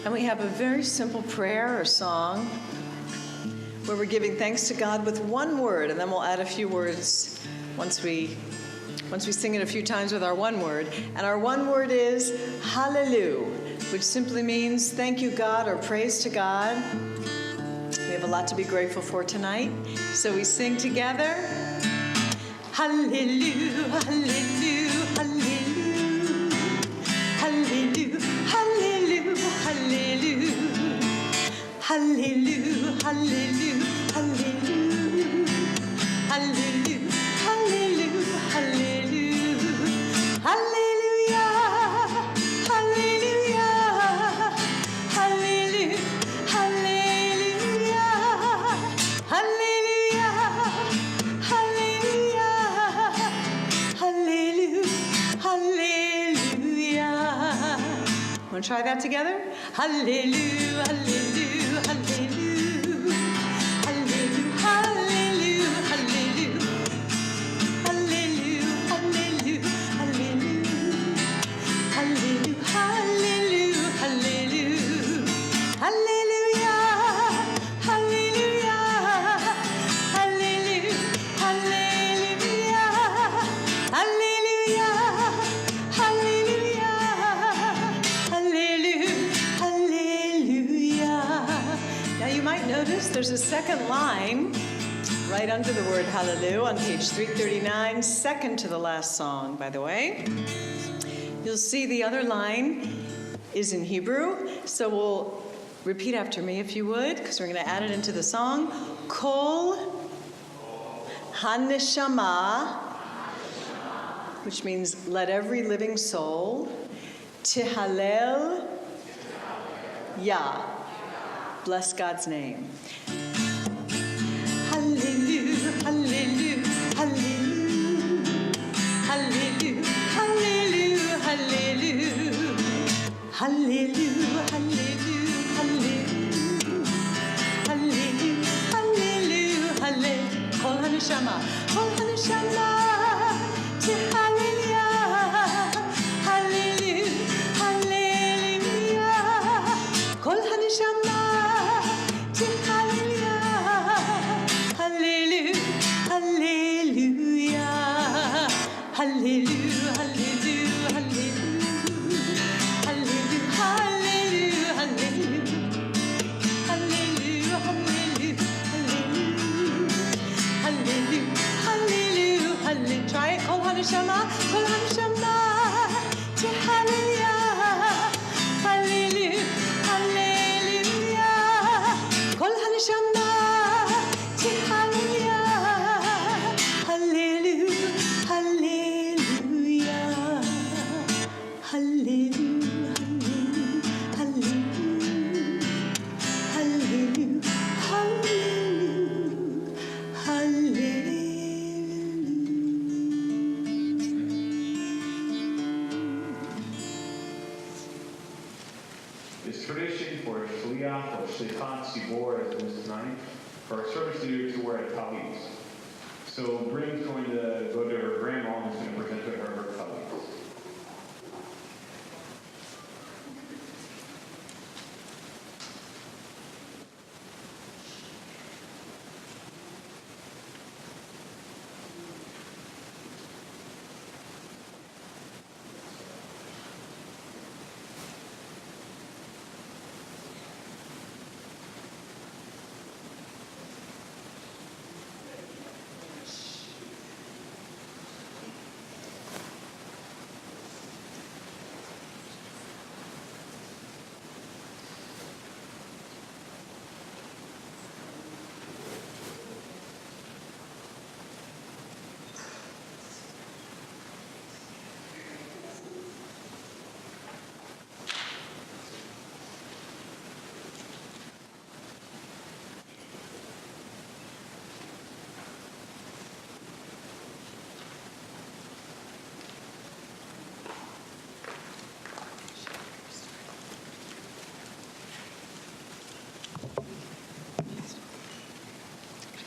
And we have a very simple prayer or song where we're giving thanks to God with one word, and then we'll add a few words once we sing it a few times with our one word. And our one word is hallelujah, which simply means thank you, God, or praise to God. We have a lot to be grateful for tonight. So we sing together. Hallelujah, hallelujah, hallelujah. Hallelujah, hallelujah, hallelujah. Hallelujah, hallelujah, hallelujah. Hallelujah, hallelujah, hallelujah. Hallelujah, hallelujah, hallelujah, hallelujah. Hallelujah, hallelujah, hallelujah, hallelujah. Want to try that together? Hallelujah, hallelujah, hallelujah. Hallelujah, hallelujah, hallelujah. Hallelujah, hallelujah, hallelujah. Hallelujah, hallelujah, hallelujah. Hallelujah, hallelujah, hallelujah, hallelujah. Hallelujah, hallelujah, hallelujah, hallelujah. Now you might notice there's a second line right under the word hallelujah on page 339, second to the last song, by the way. You'll see the other line is in Hebrew, so we'll repeat after me if you would, because we're going to add it into the song. Kol haneshama, which means let every living soul, tihalel Yah, bless God's name. Hallelujah, hallelujah, hallelujah. Hallelujah, hallelujah, hallelujah. Hallelujah, hallelujah, hallelujah. Hallelujah, hallelujah, hallelujah. Kol haneshama, kol haneshama, tihalel hallelujah, hallelujah. Kol haneshama, tihalel hallelujah, hallelujah. Hallelujah, hallelujah, hallelujah. Hallelujah, hallelujah, hallelujah. Hallelujah, hallelujah, hallelujah. Hallelujah, hallelujah, hallelujah. Try it. Kol haneshama, kol haneshama, tihalel hallelujah, hallelujah. Kol haneshama, tihalel hallelujah, hallelujah. Hallelujah, hallelujah, hallelujah, hallelujah, hallelujah. It's tradition for a shliach or shlichat tzibor, as it was tonight, for our service leader to wear a talit. So Bryn's going to go to her grandma and is going to present to her her talit.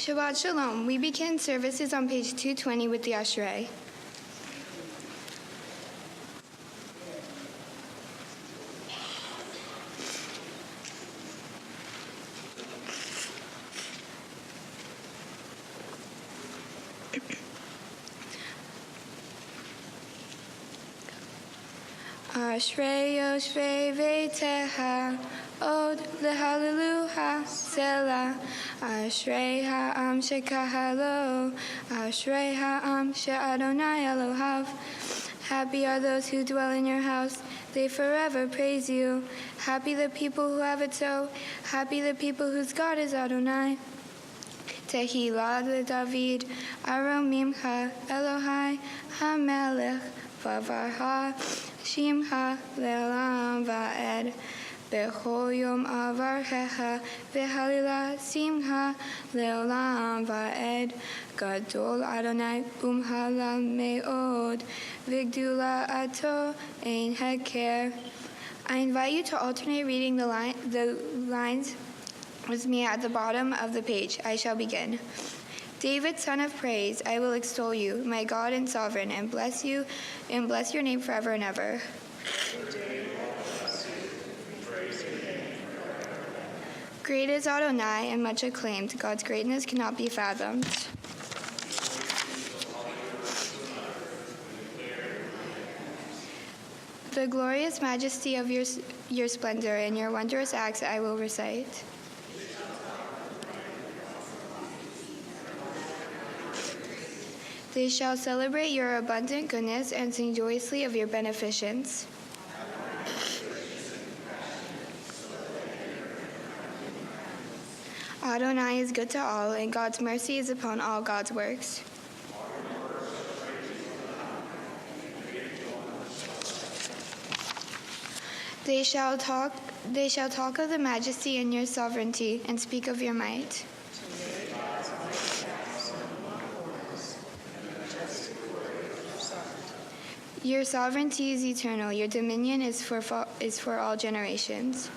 Shabbat Shalom. We begin services on page 220 with the Ashrei. Ashrei Yoshvei Veiteha, Od Lehallelujah Selah. Ashrei Ha'am Shekahalo, Ashrei Ha'am She'adonai Elohav. Happy are those who dwell in your house, they forever praise you. Happy the people who have it so, happy the people whose God is Adonai. Tehillah leDavid, Aromimcha, Elohai, HaMelech, Vavarha, Shimcha, Le'olam Va'ed. Bechol Yom Avarchecha, V'Halila Simcha, Le'olam Va'ed. Gadol Adonai Umhalal Me'od, V'Gdula Ato Ein Heker. I invite you to alternate reading the lines with me at the bottom of the page. I shall begin. David, son of praise, I will extol you, my God and sovereign, and bless you, and bless your name forever and ever. Great is Adonai and much acclaimed. God's greatness cannot be fathomed. The glorious majesty of your splendor and your wondrous acts I will recite. They shall celebrate your abundant goodness and sing joyously of your beneficence. Adonai is good to all, and God's mercy is upon all God's works. They shall talk of the majesty and your sovereignty, and speak of your might. Your sovereignty is eternal. Your dominion is for all generations.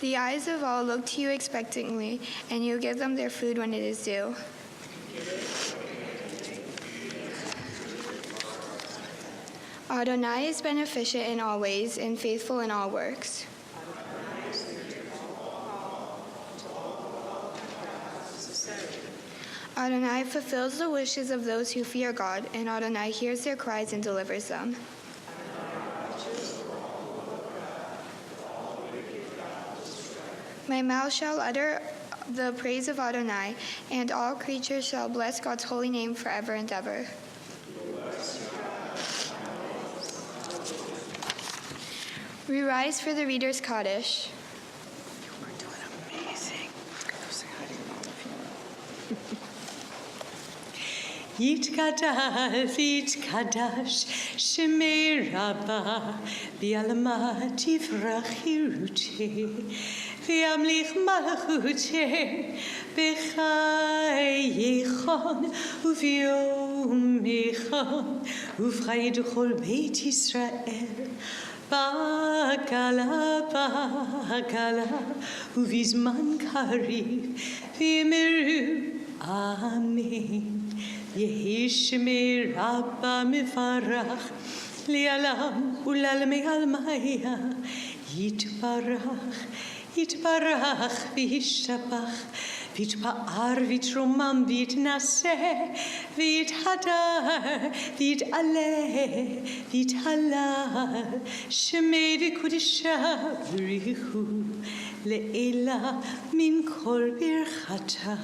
The eyes of all look to you expectantly, and you give them their food when it is due. Adonai is beneficent in all ways and faithful in all works. Adonai fulfills the wishes of those who fear God, and Adonai hears their cries and delivers them. My mouth shall utter the praise of Adonai, and all creatures shall bless God's holy name forever and ever. We rise for the Reader's Kaddish. You are doing amazing. Yitkadash, Yitkadash, Shemei Rabbah, V'alma Tivrach Hirute, V'amlich Malchute, B'chayechon, U'v'yomechon, U'v'chayed Chol Beit Yisrael, Ba'akala, Ba'akala, U'v'zman Kariv, V'yemeru, Amen. Yehi Shemei Rabbah Mefarach, Li'alam U'lalmei Almaya, Yitbarach, Yitbarach V'yishtabach, V'yitpa'ar V'yitromam V'yitnaseh, V'yithadar, V'yit'aleh, V'yithalal, Shemei V'kudisha V'richu, Le'ela min kol birchata,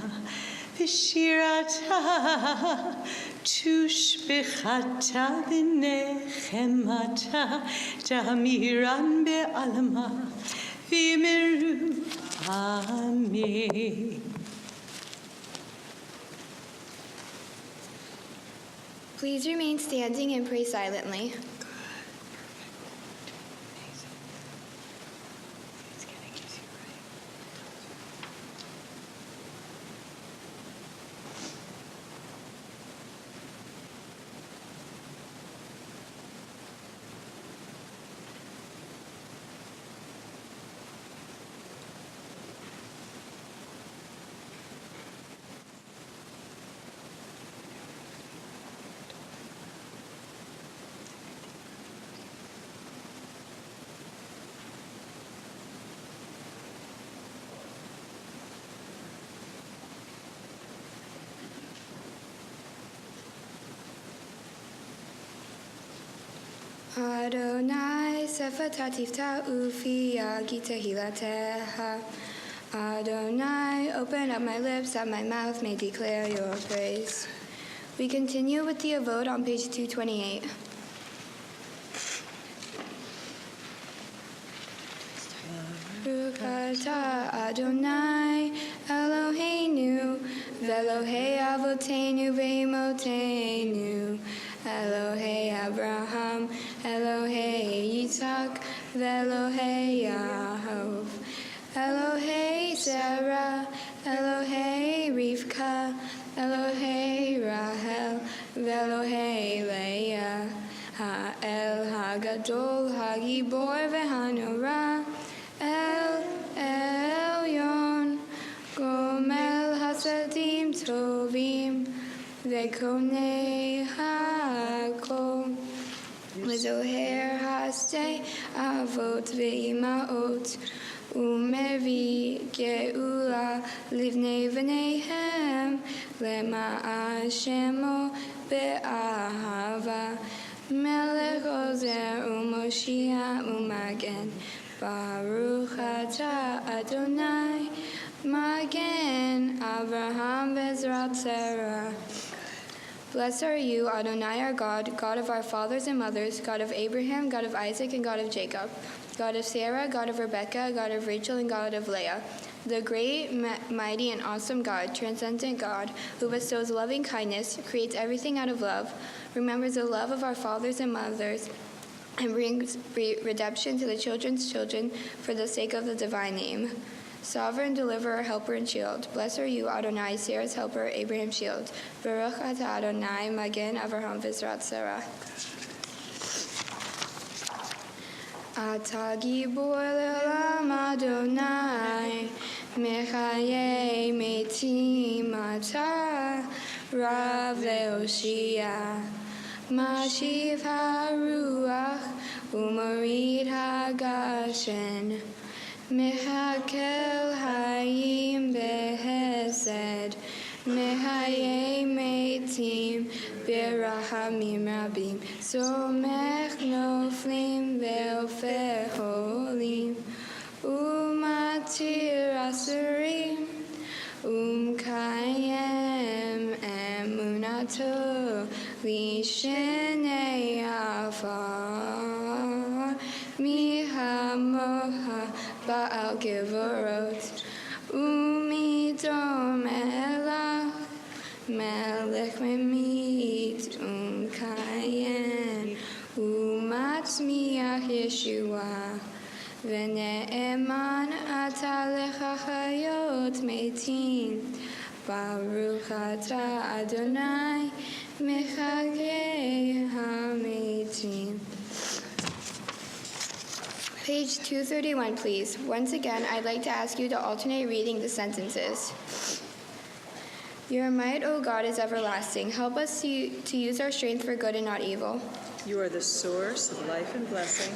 V'shirata, tushbechata v'nechemata, ta'amiran be'alma, v'yimeru, Amen. Please remain standing and pray silently. Adonai sefatatif ta'ufi agita hilateha. Adonai, open up my lips that my mouth may declare your praise. We continue with the Avod on page 228. Baruch atah Adonai Eloheinu Velohei Avotenu Ve'imotenu Elohei Abraham Elohei Yitzhak Velohei Yaakov Elohei Sarah Elohei Rivka Elohei Rahel Velohei Leah Ha'el Hagadol Hagibor Ve'hanora El Elyon Gomel Hasadim Tovim Vekonei Hakol Zoher Haste Avot Ve'imaot Umevi Geula Livnei V'neihem Lema Shemo Be'ahava Melech Ozer Umoshia Umagen Baruch atah Adonai Magen Avraham Bezrat Sarah. Blessed are you, Adonai our God, God of our fathers and mothers, God of Abraham, God of Isaac, and God of Jacob, God of Sarah, God of Rebekah, God of Rachel, and God of Leah, the great, mighty, and awesome God, transcendent God, who bestows loving kindness, creates everything out of love, remembers the love of our fathers and mothers, and brings redemption to the children's children for the sake of the divine name. Sovereign, deliverer, helper, and shield. Blessed are you, Adonai, Sarah's helper, Abraham's shield. Baruch atah Adonai, Magen Avraham V'ezrat Sarah. Atah gibor le'olam Adonai, mechayei metim atah, Rav le'oshia. Mashiv haruach umarid hagashen mehakel hayim behesed mehayei metim berahamim rabim somech noflim ve'ofer holim umatir asurim Kayem emunato lishenei afar mihamoha ba'al gevorot umidom elach melech memit Kayem umatzmiach Yeshua V'ne'eman atah lecha chayot metim Baruch atah Adonai mechagei hametim. Page 231, please. Once again, I'd like to ask you to alternate reading the sentences. Your might, O God, is everlasting. Help us to use our strength for good and not evil. You are the source of life and blessing.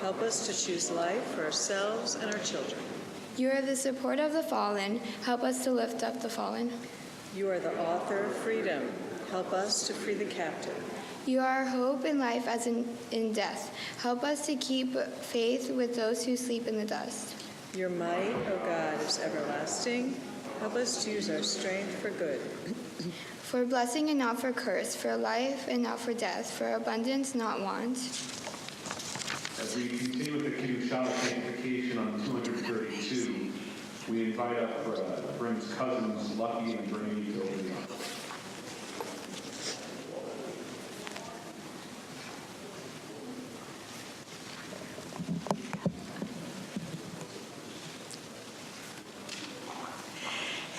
Help us to choose life for ourselves and our children. You are the support of the fallen. Help us to lift up the fallen. You are the author of freedom. Help us to free the captive. You are our hope in life as in death. Help us to keep faith with those who sleep in the dust. Your might, O God, is everlasting. Help us to use our strength for good. For blessing and not for curse, for life and not for death, for abundance, not want. As we continue with the Kiddushah sanctification on 232, we invite up Brim's cousins, Lucky and Brady, to open up.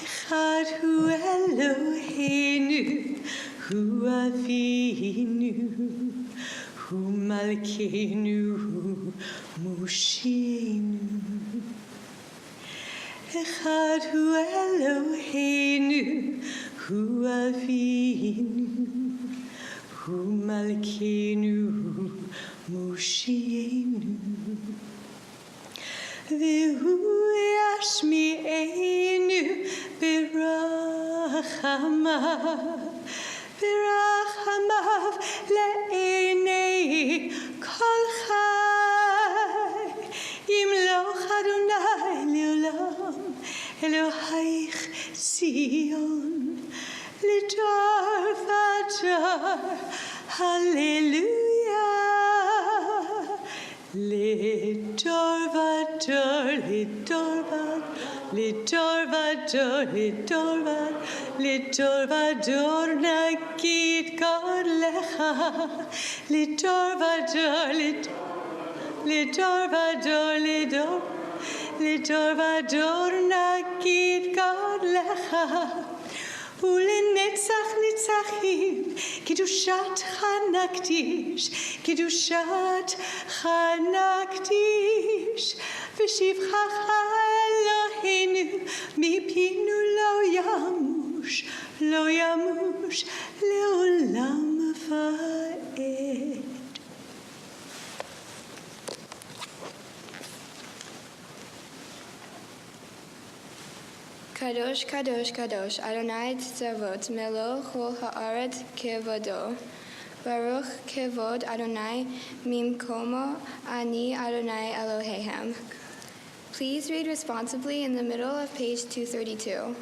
Echad hu Eloheinu, hu Avinu, hu Malkeinu, hu Mosheinu. Echad hu Eloheinu, hu Avinu, hu Malkeinu, hu Mosheinu. V'hu yashmi'enu berachamav le'enei כל חי ימלוך אדוני לעולם אלוהיך ציון לדור ודור הללויה לדור ודור לדור ודור לדור ודור נגיד God לך לדור ודור לדור ודור נגיד God לך ולנצח נצחים קדושתך נקדיש ושבחך אלוהינו מפינו לא ימוש לעולם ועד. Kadosh, Kadosh, Kadosh, Adonai Tzavot, Melo Chol Haaretz Kevodo. Baruch Kevod Adonai Mimkomo Ani Adonai Elohim. Please read responsibly in the middle of page 232.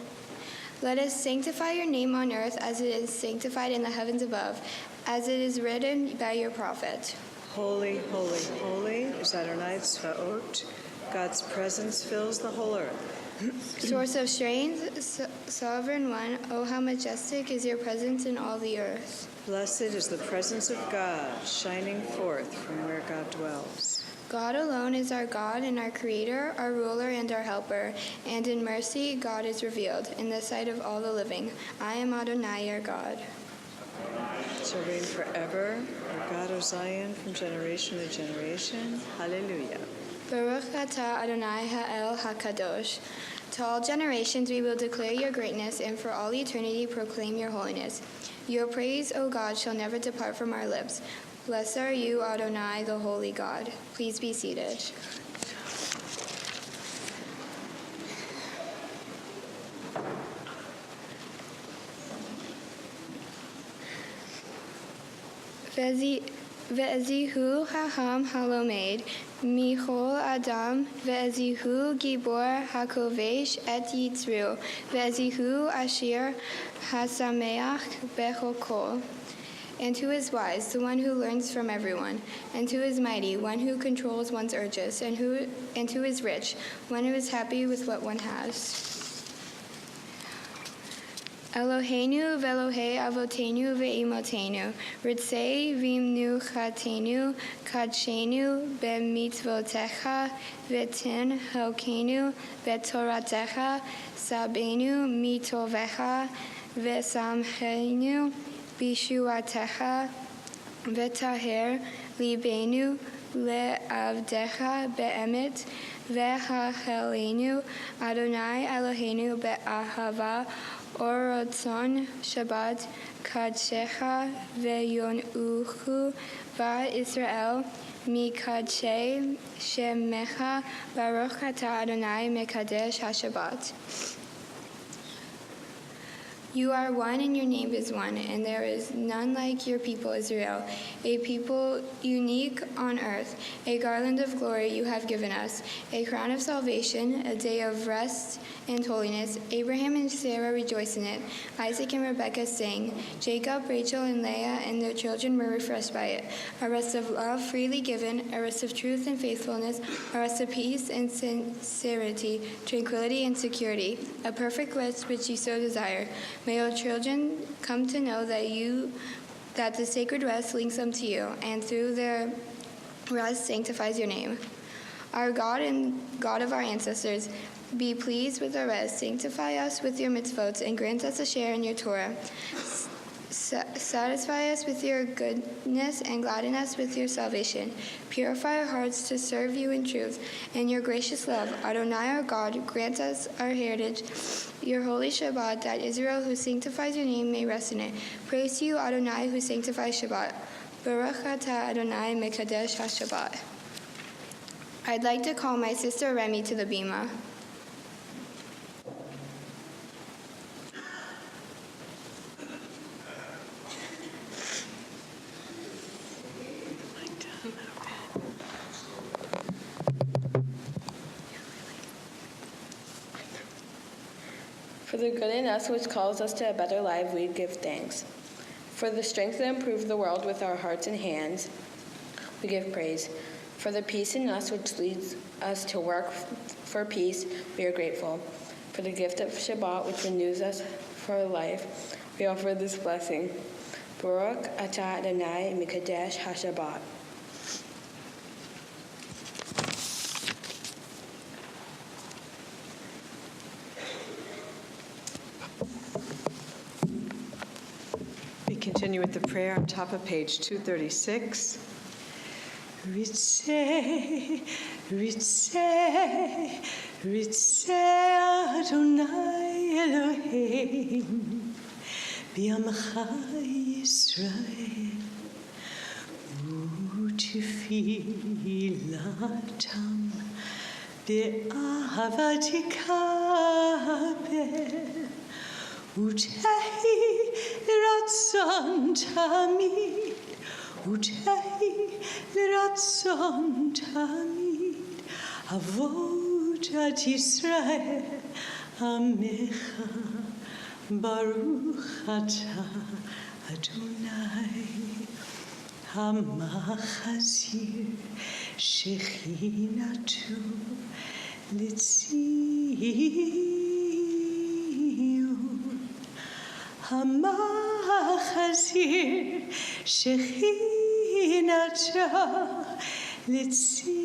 Let us sanctify your name on earth as it is sanctified in the heavens above, as it is written by your prophet. Holy, holy, holy is Adonai Tzvaot. God's presence fills the whole earth. Source of strength, sovereign one, oh how majestic is your presence in all the earth. Blessed is the presence of God shining forth from where God dwells. God alone is our God and our Creator, our ruler and our helper, and in mercy God is revealed in the sight of all the living. I am Adonai your God. Shall reign forever, our God, O Zion, from generation to generation. Hallelujah. Baruch atah Adonai ha'el hakadosh. To all generations we will declare your greatness, and for all eternity proclaim your holiness. Your praise, O God, shall never depart from our lips. Blessed are you, Adonai, the holy God. Please be seated. Ve'ezihu haham halomed, michol adam, ve'ezihu gibor hakovesh et yitzru, ve'ezihu ashir hasameach bechokol. And who is wise? The one who learns from everyone. And who is mighty? One who controls one's urges. And who is rich? One who is happy with what one has. Eloheinu ve'Elohei avotenu ve'imotenu, ritzei v'imnu chatenu, kadshenu b'mitzvotecha, v'tin helkenu b'toratecha, sabenu mitovecha, v'samchenu b'shuatecha, v'taher libenu le'avdecha be'emet, v'hachelenu Adonai Eloheinu be'ahava, Orotzon Shabbat Kadshecha Ve'yonuchu Va Israel Mikadshe Shemecha Baruch Atah Adonai Mekadesh HaShabbat. You are one and your name is one, and there is none like your people Israel, a people unique on earth. A garland of glory you have given us, a crown of salvation, a day of rest and holiness. Abraham and Sarah rejoiced in it. Isaac and Rebekah sang. Jacob, Rachel, and Leah and their children were refreshed by it. A rest of love freely given, a rest of truth and faithfulness, a rest of peace and sincerity, tranquility and security, a perfect rest which you so desire. May your children come to know that the sacred rest links them to you, and through their rest sanctifies your name. Our God and God of our ancestors, be pleased with our rest. Sanctify us with your mitzvot, and grant us a share in your Torah. Satisfy us with your goodness and gladden us with your salvation. Purify our hearts to serve you in truth. In your gracious love, Adonai our God, grant us our heritage, your holy Shabbat, that Israel who sanctifies your name may rest in it. Praise to you, Adonai, who sanctifies Shabbat. Baruch atah Adonai mekadesh HaShabbat. I'd like to call my sister Remy to the bima. For the good in us which calls us to a better life, we give thanks. For the strength to improve the world with our hearts and hands, we give praise. For the peace in us which leads us to work for peace, we are grateful. For the gift of Shabbat which renews us for life, we offer this blessing. Baruch atah Adonai mikadesh HaShabbat. We continue with the prayer on top of page 236. Ritzeh, Ritzeh, Ritzeh Adonai Eloheinu B'yamcha Yisrael U'tefilatam Be'ahavat Yikabel U'tehi L'ratzon Tamid U'tehi L'ratzon Tamid Avodat Yisrael Amecha Baruch Atah Adonai Hamachazir Shechinatu L'Tzion Hamachazir Shechinatu L'Tzion.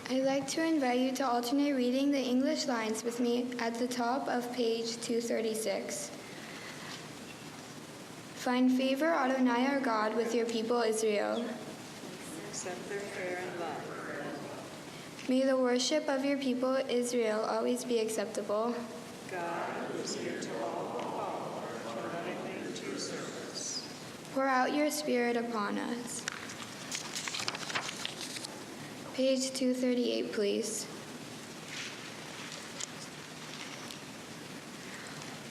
I'd like to invite you to alternate reading the English lines with me at the top of page 236. Find favor, Adonai our God, with your people Israel. Accept their prayer and love. May the worship of your people Israel always be acceptable. God, who is near to all who call, lovingly to your service. Pour out your spirit upon us. Page 238, please.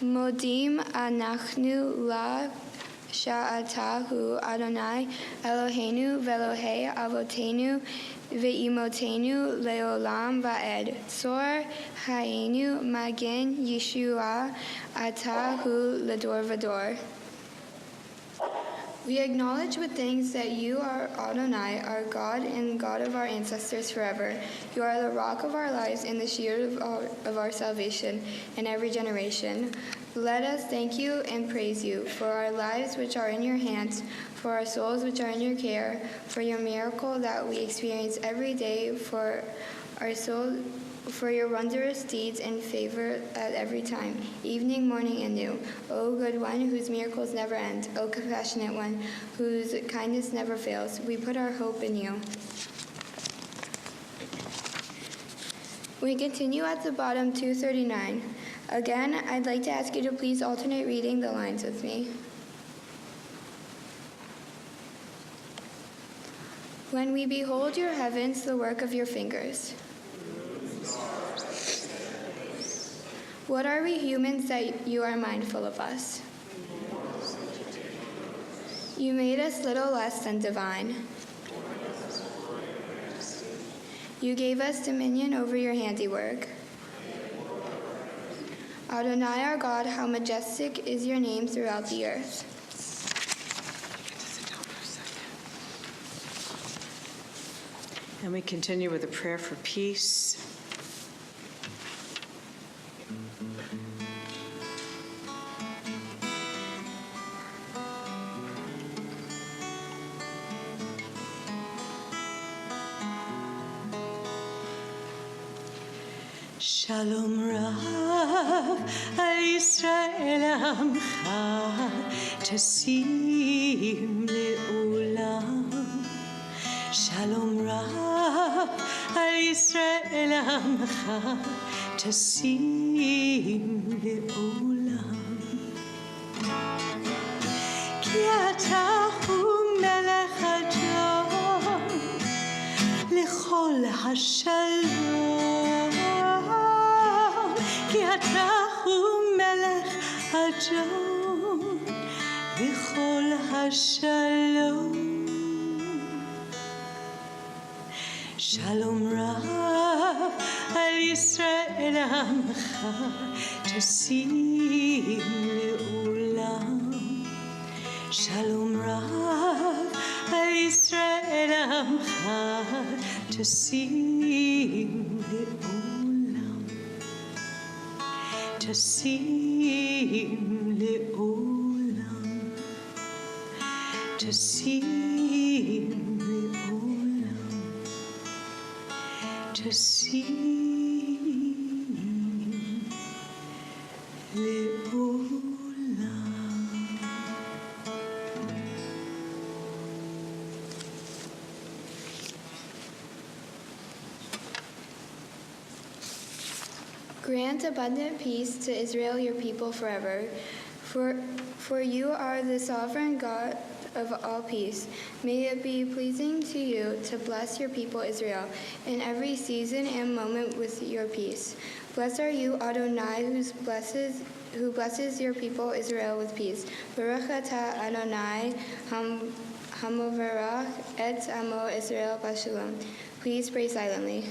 Modim anachnu la sha'atahu Adonai Eloheinu ve'Elohei avotenu ve'imotenu leolam va'ed. Tzor hayenu magen Yeshua atahu lador vador. We acknowledge with thanks that you are Adonai, our God and God of our ancestors forever. You are the rock of our lives and the shield of our salvation in every generation. Let us thank you and praise you for our lives which are in your hands, for our souls which are in your care, for your miracle that we experience every day, for our soul, for your wondrous deeds and favor at every time, evening, morning, and noon. O good one, whose miracles never end. O compassionate one, whose kindness never fails. We put our hope in you. We continue at the bottom, 239. Again, I'd like to ask you to please alternate reading the lines with me. When we behold your heavens, the work of your fingers. What are we humans that you are mindful of us? You made us little less than divine. You gave us dominion over your handiwork. Adonai our God, how majestic is your name throughout the earth. And we continue with a prayer for peace. Shalom Rav al Yisrael Amcha Tasim Le'olam. Shalom Rav al Yisrael Amcha Tasim Le'olam. Ki ata hu melech Adon L'chol hashalom. Ki ata hu melech Adon shalom. Shalom Rav al Yisrael Amcha Tosim Le'olam. Shalom Rav al Yisrael Amcha Tosim Le'olam. Tosim Le'olam. Tosim Le'olam. Tosim Le'olam. Grant abundant peace to Israel, your people, forever. For you are the sovereign God of all peace. May it be pleasing to you to bless your people Israel in every season and moment with your peace. Blessed are you, Adonai, who blesses your people Israel with peace. Baruch atah Adonai hamovarach et amo Israel b'shalom. Please pray silently.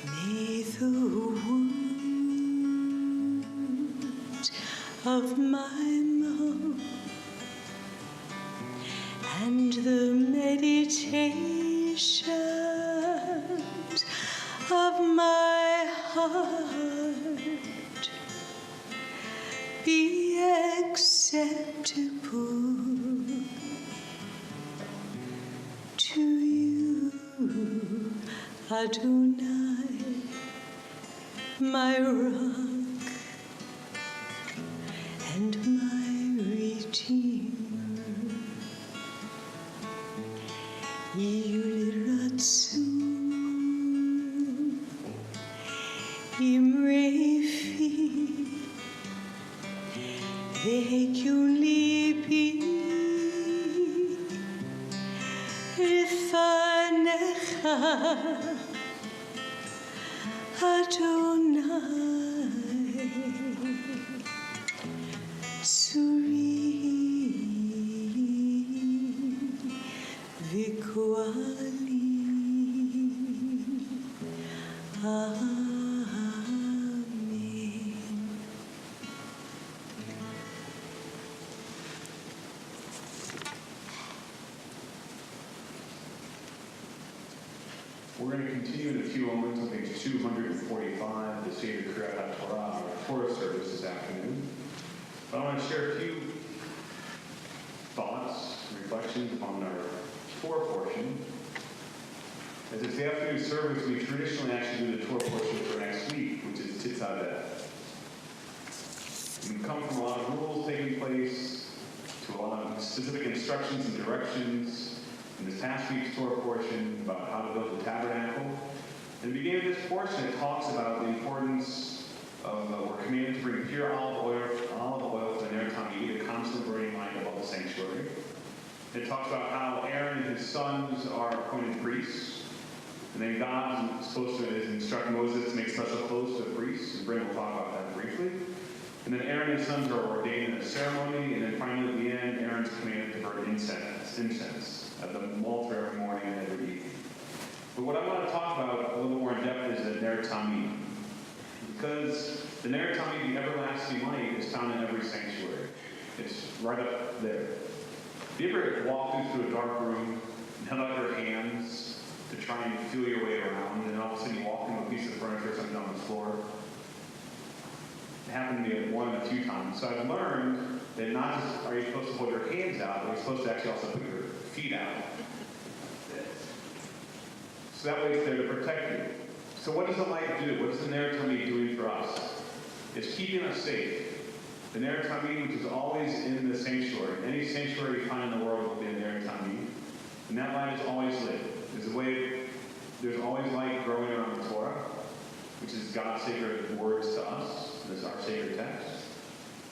May the wound of my mouth and the meditations of my heart be acceptable to you, Adonai, my rock and my redeemer. Yuliratsu imrefi ve'kyunlibi rifanecha Adonai, Suri V'Koali. Amen. We're going to continue in a few moments on page 245, the Seder Kriyat HaTorah, our Torah service this afternoon. But I want to share a few thoughts, reflections on our Torah portion. As it's the afternoon service, we traditionally actually do the Torah portion for next week, which is Tzitzadeh. We've come from a lot of rules taking place to a lot of specific instructions and directions in this past week's Torah portion about how to build the tabernacle. And the beginning of this portion, it talks about the importance of, we're commanded to bring pure olive oil for the Ner Tamid, a constant burning light above the sanctuary. It talks about how Aaron and his sons are appointed priests. And then God is supposed to instruct Moses to make special clothes for the priests, and Bryn will talk about that briefly. And then Aaron and his sons are ordained in a ceremony, and then finally at the end, Aaron's commanded to burn incense at the altar every morning and every evening. But what I want to talk about a little more in depth is the Ner Tamid. Because the Ner Tamid, the everlasting light, is found in every sanctuary. It's right up there. Have you ever walked through a dark room and held out your hands to try and feel your way around, and all of a sudden you walk into a piece of furniture or something on the floor? It happened to me one and a few times. So I've learned that not just are you supposed to hold your hands out, but you're supposed to actually also put your feet out. So that way it's there to protect you. So what does the light do? What is the Ner Tamid doing for us? It's keeping us safe. The Ner Tamid, which is always in the sanctuary. Any sanctuary you find in the world will be a Ner Tamid. And that light is always lit. There's always light growing around the Torah, which is God's sacred words to us. It's our sacred text.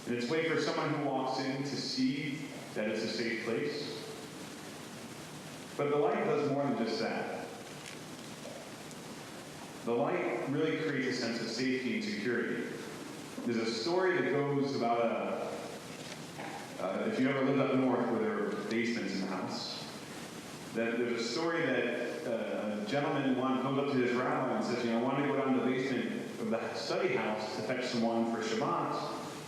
And it's a way for someone who walks in to see that it's a safe place. But the light does more than just that. The light really creates a sense of safety and security. There's a story that goes about if you ever lived up north where there were basements in the house, that there's a story that a gentleman goes up to his rabbi and says, I want to go down to the basement of the study house to fetch some wine for Shabbat,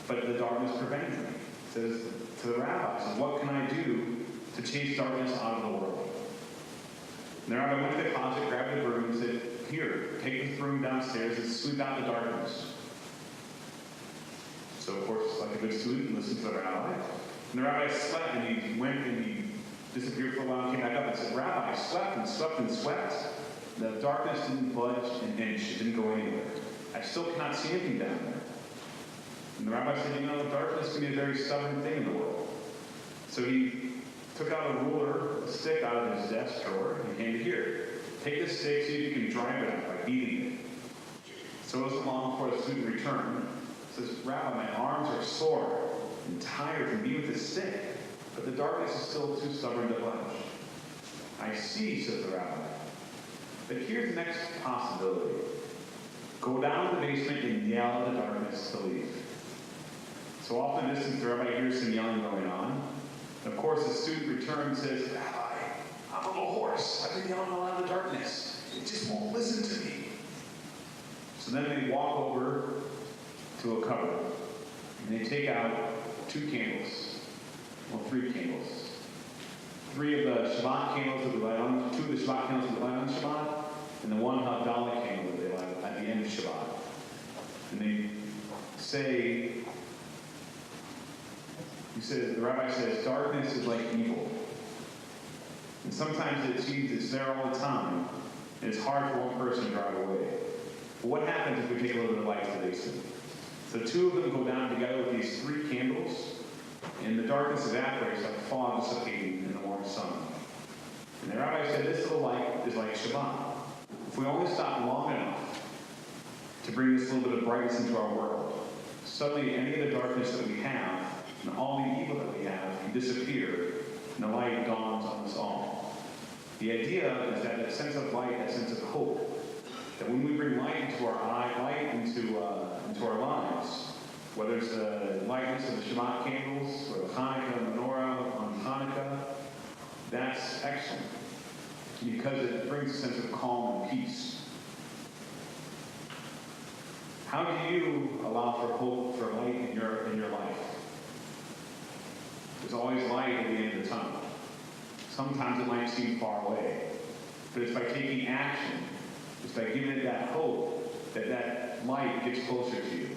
but the darkness prevents me. He says to the rabbi, what can I do to chase darkness out of the world? And the rabbi went to the closet, grabbed the broom, and said, here, take the broom downstairs and sweep out the darkness. So, of course, like a good student, listened to the rabbi. And the rabbi slept, and he went and he disappeared for a while, came back up and said, Rabbi, I slept and slept and slept. The darkness didn't budge an inch. It didn't go anywhere. I still cannot see anything down there. And the rabbi said, the darkness can be a very stubborn thing in the world. So he took out a ruler, a stick out of his desk drawer, and came to here. Take this stick, see if you can drive it out by beating it. So it wasn't long before the student returned. He says, Rabbi, my arms are sore and tired from being with this stick, but the darkness is still too stubborn to budge. I see, says the rabbi. But here's the next possibility. Go down to the basement and yell at the darkness to leave. So off in the distance, the rabbi hears some yelling going on. And of course, the student returns and says, Rabbi, I'm a little hoarse. I've been yelling a lot in the darkness. It just won't listen to me. So then they walk over to a cupboard, and they take out 2 candles, well, 3 candles. 3 of the Shabbat candles that we light on, 2 of the Shabbat candles that we light on Shabbat, and the 1 Havdalah candle that they light at the end of Shabbat. And they say, the rabbi says, darkness is like evil. And sometimes it seems it's there all the time, and it's hard for one person to drive away. But what happens if we take a little bit of light to the basement? So 2 of them go down together with these 3 candles, and the darkness evaporates like fog dissipating in the warm sun. And the rabbi said, this little light is like Shabbat. If we only stop long enough to bring this little bit of brightness into our world, suddenly any of the darkness that we have and all the evil that we have can disappear, and the light dawns on us all. The idea is that sense of light, that sense of hope, that when we bring light into our into our lives, whether it's the lightness of the Shabbat candles or the Hanukkah menorah on Hanukkah, that's excellent because it brings a sense of calm and peace. How do you allow for hope, for light in your life? There's always light at the end of the tunnel. Sometimes it might seem far away, but it's by taking action, it's by giving it that hope that light gets closer to you.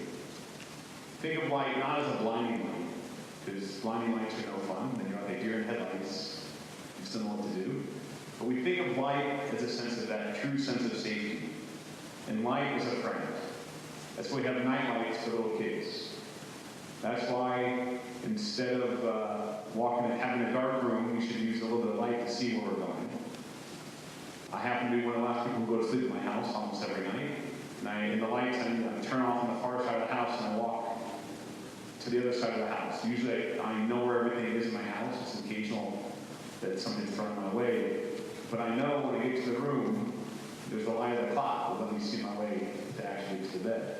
Think of light not as a blinding light, because blinding lights are no fun, and you're like a deer in headlights, you still know what to do. But we think of light as a sense of that true sense of safety. And light is a friend. That's why we have night lights for little kids. That's why instead of walking and having a dark room, we should use a little bit of light to see where we're going. I happen to be one of the last people who go to sleep at my house almost every night. And in the lights, I turn off on the far side of the house and I walk to the other side of the house. Usually I know where everything is in my house. It's occasional that something's thrown my way. But I know when I get to the room, there's the light of the clock that let me see my way to actually to the bed.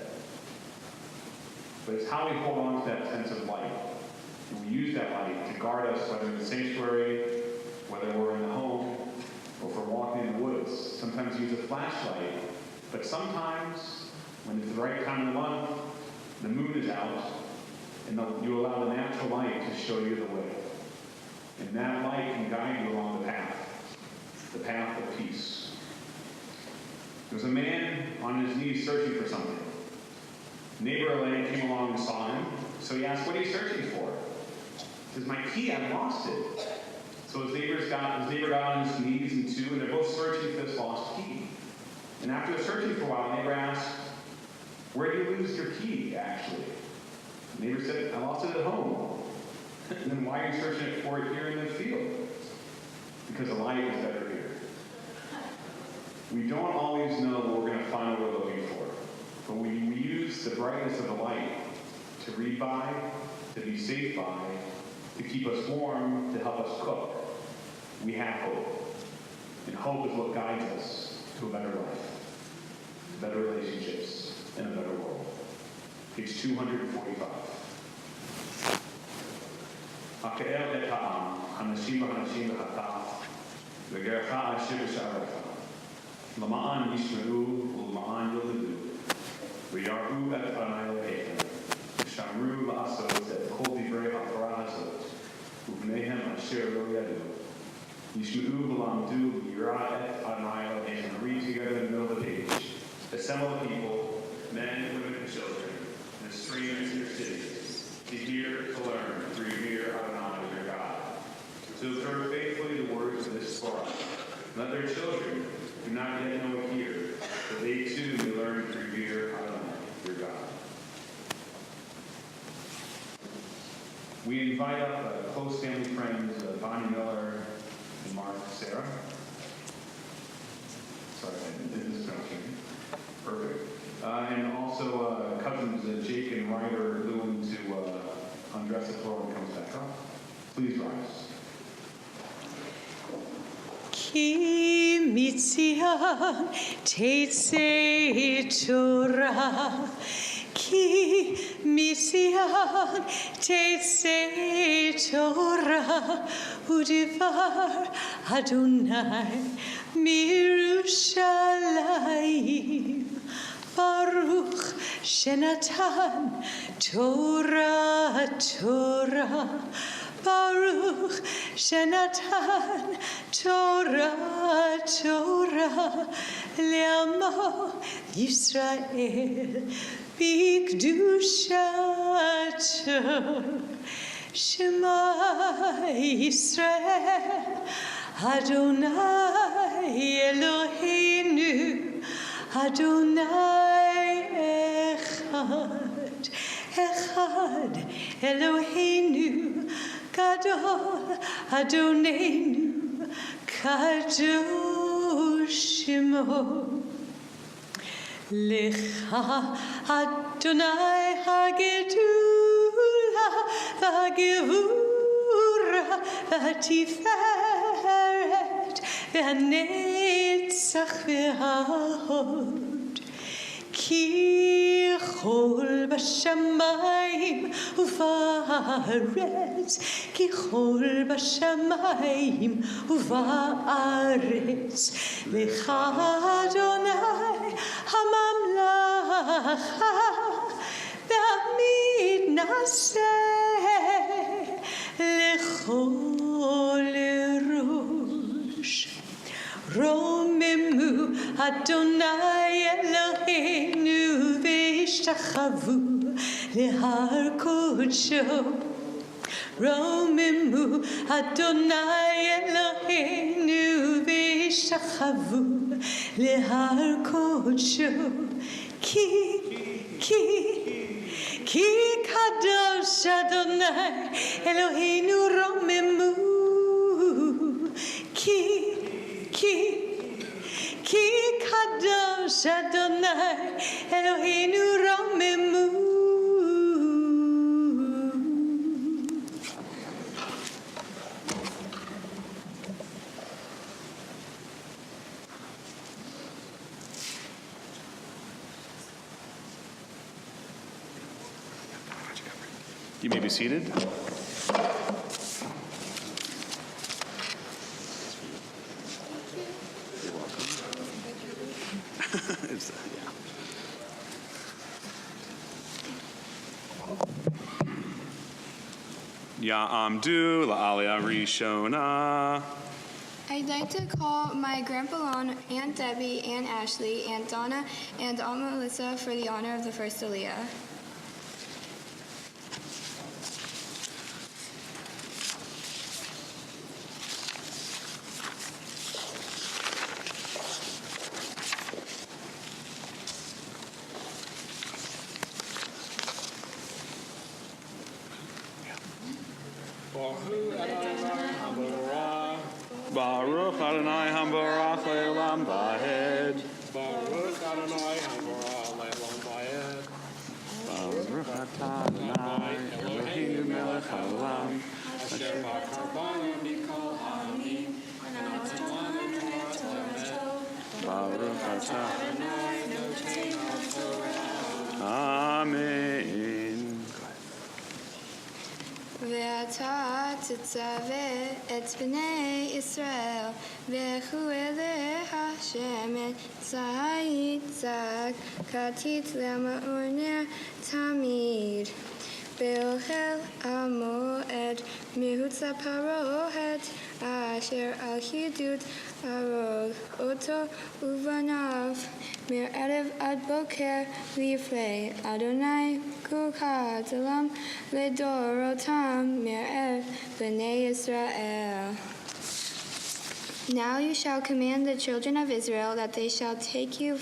but it's how we hold on to that sense of light. And we use that light to guard us, whether in the sanctuary, whether we're in the home, or if we're walking in the woods. Sometimes use a flashlight, but sometimes, when it's the right time of the month, the moon is out, and you allow the natural light to show you the way. And that light can guide you along the path of peace. There was a man on his knees searching for something. Neighbor Elaine came along and saw him, so he asked, "What are you searching for?" He says, "My key, I've lost it." So his neighbor got on his knees and two, and they're both searching for this lost key. And after searching for a while, the neighbor asked, "Where did you lose your key, actually?" The neighbor said, "I lost it at home." And then why are you searching for it here in the field? Because the light is better here. We don't always know what we're going to find what we're looking for. But when we use the brightness of the light to read by, to be safe by, to keep us warm, to help us cook, we have hope. And hope is what guides us to a better life, better relationships, and a better world. Page 245. Ha'ke'el et ha'am, hanashim ha'taf, v'gercha asher b'sha'arecha. Lama'an yishmeru, u'lama'an yolidu. V'yaru et Adonai Elohim. V'shamru la'asot et kol divrei ha'torah hazot. U'vneihem asher lo yadu. Yishmeru v'lamdu v'yira et Adonai Elohim. And read together in the middle of the page. Assemble the people, men, women, and children, and the strangers in your cities, to hear, to learn, to revere Adonai their God. To observe faithfully the words of this Torah. Let their children, who not yet know it, hear, that they too may learn to revere Adonai their God. We invite up close family friends, Bonnie Miller and Mark Sarah. Sorry, I did this pronouncing. Perfect. And also cousins Jake and Ryder Lewin to undress the floor when it comes back up. Please rise. Ki mitzion tetzei Torah, ki mitzion tetzei Torah, u'divar Adonai mirushalayim. Baruch Shenatan Torah, Torah. Baruch Shenatan Torah, Torah. Le'amo Yisrael b'kedushato. Shema Yisrael Adonai Eloheinu. Adonai Echad, Echad Eloheinu, Gadol Adonenu, Kadosh Shemo. Lecha Adonai Hagedula, V'Gevura, V'Tiferet, V'Netzach V'Hod. Ki chol b'shamayim u'va'aretz, ki chol b'shamayim u'va'aretz, lecha Adonai hamamlacha, ve'amid naseh lechol rosh. Romemu Adonai Eloheinu v'ishtachavu lehar kodsho. Romemu Adonai Eloheinu v'ishtachavu lehar kodsho. Ki kadosh Adonai Eloheinu romemu. Ki kadosh Adonai Eloheinu romemu. You may be seated. Ya'amdu la'aliyah rishona. I'd like to call my Grandpa Lon, Aunt Debbie, Aunt Ashley, Aunt Donna, and Aunt Melissa for the honor of the first Aliyah. Baruch Adonai Hambarach Le'olam Vahed. Baruch Adonai Hamorah Le'olam Vayed. Baruch Atah Adonai Eloheinu melech haolam. Asher b'karbanu mikol ha'amim. V'natan lanu Torah Torah. Baruch Atah. Adonai noten ha'torah. Amen. ואתה תצווה את בני ישראל וכו אליך שמן צעק כתית למאור נר תמיד באוהל המועד מחוץ לפרוכת אשר על חידוד הרוג אותו ובניו מערב עד בוקר לפני אדוני כוכת עולם לדורותם מערב בני ישראל. Now you shall command the children of Israel that they shall take you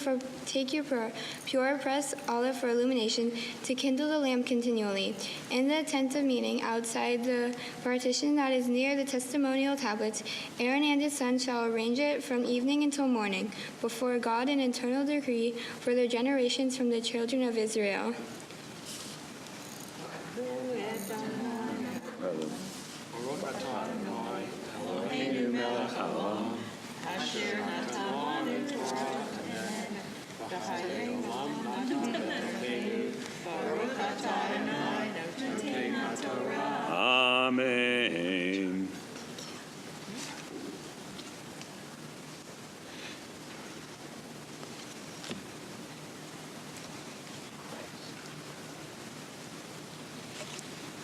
pure pressed olive for illumination to kindle the lamp continually. In the tent of meeting, outside the partition that is near the testimonial tablets, Aaron and his sons shall arrange it from evening until morning, before God an eternal decree for their generations from the children of Israel. Baruch atah Adonai Eloheinu melech haolam. Asher natan lanu Torah v'chayei olam natan Eloheinu. Baruch atah Adonai noten ha'torah. Amen.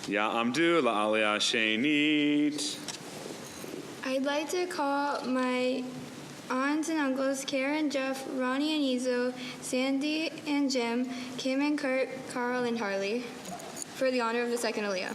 Ya'amdu la'aliyah shenit. I'd like to call my aunts and uncles, Karen, Jeff, Ronnie and Izo, Sandy and Jim, Kim and Kurt, Carl and Harley, for the honor of the second Aliyah.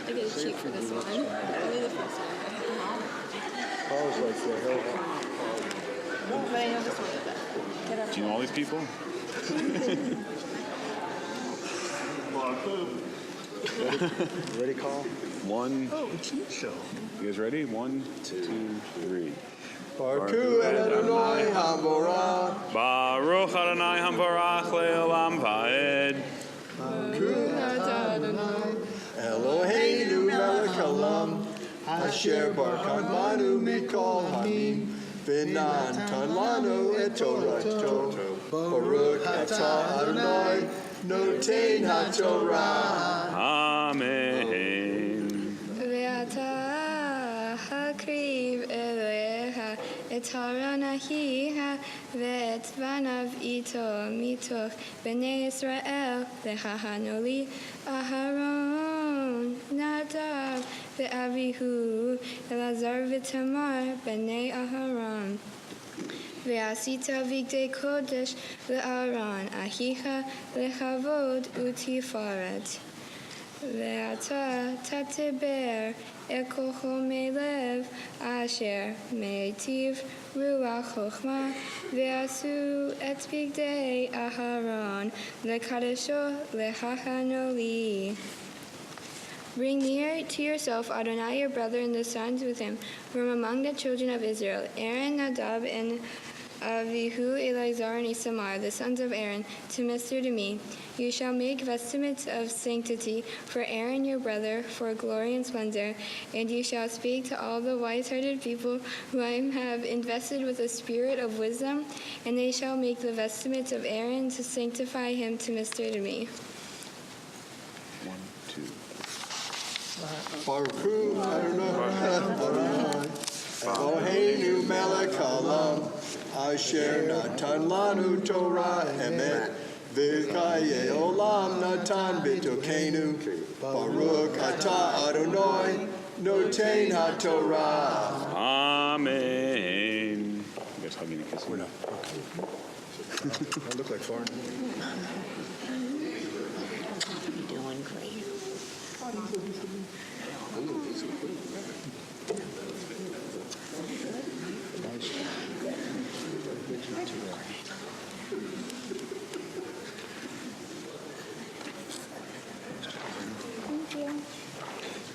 I get a cheek for this one. Only the first one. But I know this one the best. Do you know all these people? Ready, call? One. Oh, cheat show. You guys ready? 1, 2, 3. Barku Adonai Hamorah. Baruch Adonai Hambarach Le'olam Vaed. Eloheinu melech haolam. Asher barkanu mikol hamim. V'natan lanu et torato. Baruch atah Adonai noten ha'torah. Amen. ואתה הקריב אליך את הרון אחיך ואת בניו איתו מתוך בני ישראל להכנו לי אהרון נדב ואביהו אלעזר ותמר בני אהרון ועשית בגדי קודש לאהרון אחיך לכבוד ותפארת ואתה תדבר אל כוחו מלב אשר מיטיב רוח חוכמה ועשו את בגדי אהרון לקדשו להכנו לי. Bring near to yourself Adonai your brother and the sons with him from among the children of Israel, Aaron, Nadab, and Avihu, Eleazar, and Isamar, the sons of Aaron, to minister to me. You shall make vestments of sanctity for Aaron your brother, for glory and splendor. And you shall speak to all the wise-hearted people who I have invested with a spirit of wisdom, and they shall make the vestments of Aaron to sanctify him to minister to me. 1, 2. Baruch Hu Adonai Eloheinu melech haolam asher natan lanu Torah emet v'chaye olam natan b'tokenu Baruch atah Adonai noten haTorah. Amen. You guys hugging and kissing? I look like foreign. Doing great.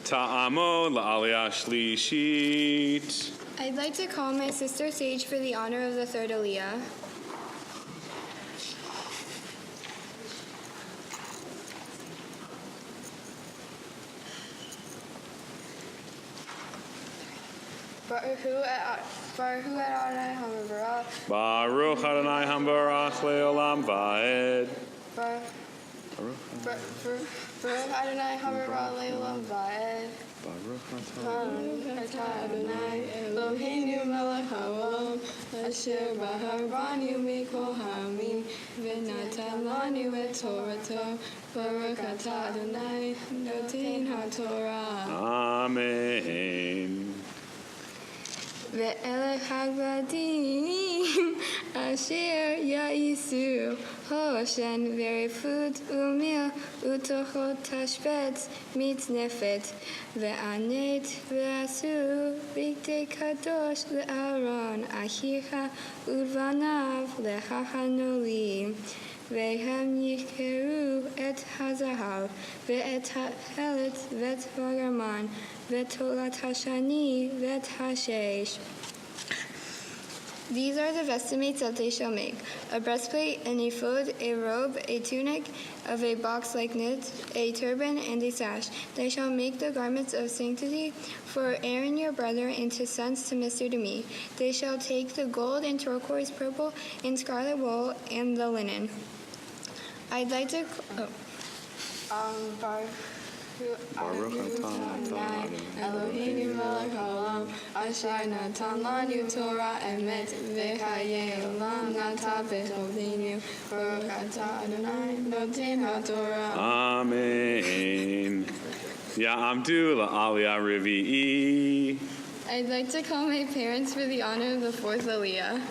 Ta'amo la'aliyah shlishit. I'd like to call my sister Sage for the honor of the third Aliyah. Baruch Adonai Hamavara. Baruch Adonai Hambarach le'olam va'ed. Baruch Adonai Hamavara Le'olam Va'ed. Baruch Atah Adonai Eloheinu melech haolam asher bahar banu mikol ha'amim v'natan lanu et Torato. Baruch Atah Adonai noten haTorah. Amen. Ve'elech hagvadim asher ya'isu hoshen verifut umil utochot tashbetz mitnefet ve'anet ve'asu bigdei kadosh le'aron achicha udvanav lehachanoli ve'hem yikeru et hazahav ve'et ha'elet ve'et v'garman ve'tolat hashani ve'et hashesh. These are the vestments that they shall make: a breastplate, an ephod, a robe, a tunic of a box-like knit, a turban, and a sash. They shall make the garments of sanctity for Aaron your brother and his sons to minister to me. They shall take the gold and turquoise, purple and scarlet wool and the linen. I'd like to... Baruch atah Eloheinu melech haolam asher natan lanu Torah emet v'chaye olam natan b'tokenu Baruch atah Adonai noten haTorah. Amen. Ya'amdu la'aliyah revi'i. I'd like to call my parents for the honor of the fourth Aliyah.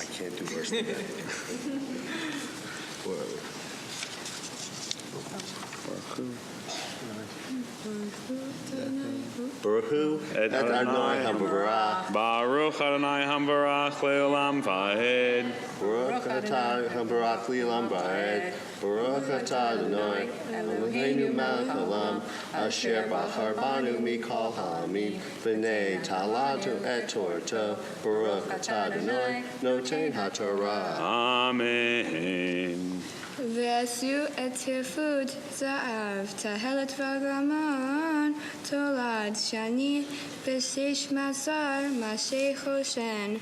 I can't do worse than that. Baruch Hu Adonai Hambarach. Baruch Adonai Hambarach le'olam va'ed. Baruch atah Hambarach le'olam va'ed. Baruch atah Adonai Eloheinu melech haolam asher bahar banu mikol ha'amim v'nei talatu et Torato. Baruch atah Adonai noten haTorah. Amen. Ve'asu et ephod za'av tahelet v'garman tolad shani b'seish masar mashe choshen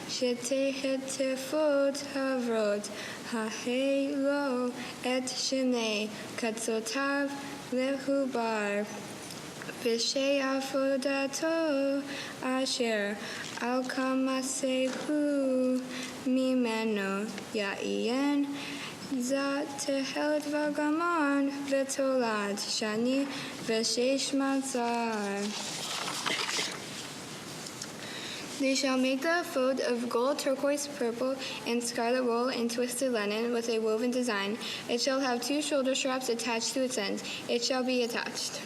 shetehet ephod havrot ha'helo et shenei katzotav lehubar b'shei afodato asher al kamasehu mimeno ya'ien Zat tehelet v'garman v'tolad shani v'sheish matzar. They shall make the ephod of gold, turquoise, purple, and scarlet wool and twisted linen with a woven design. It shall have 2 shoulder straps attached to its ends. It shall be attached.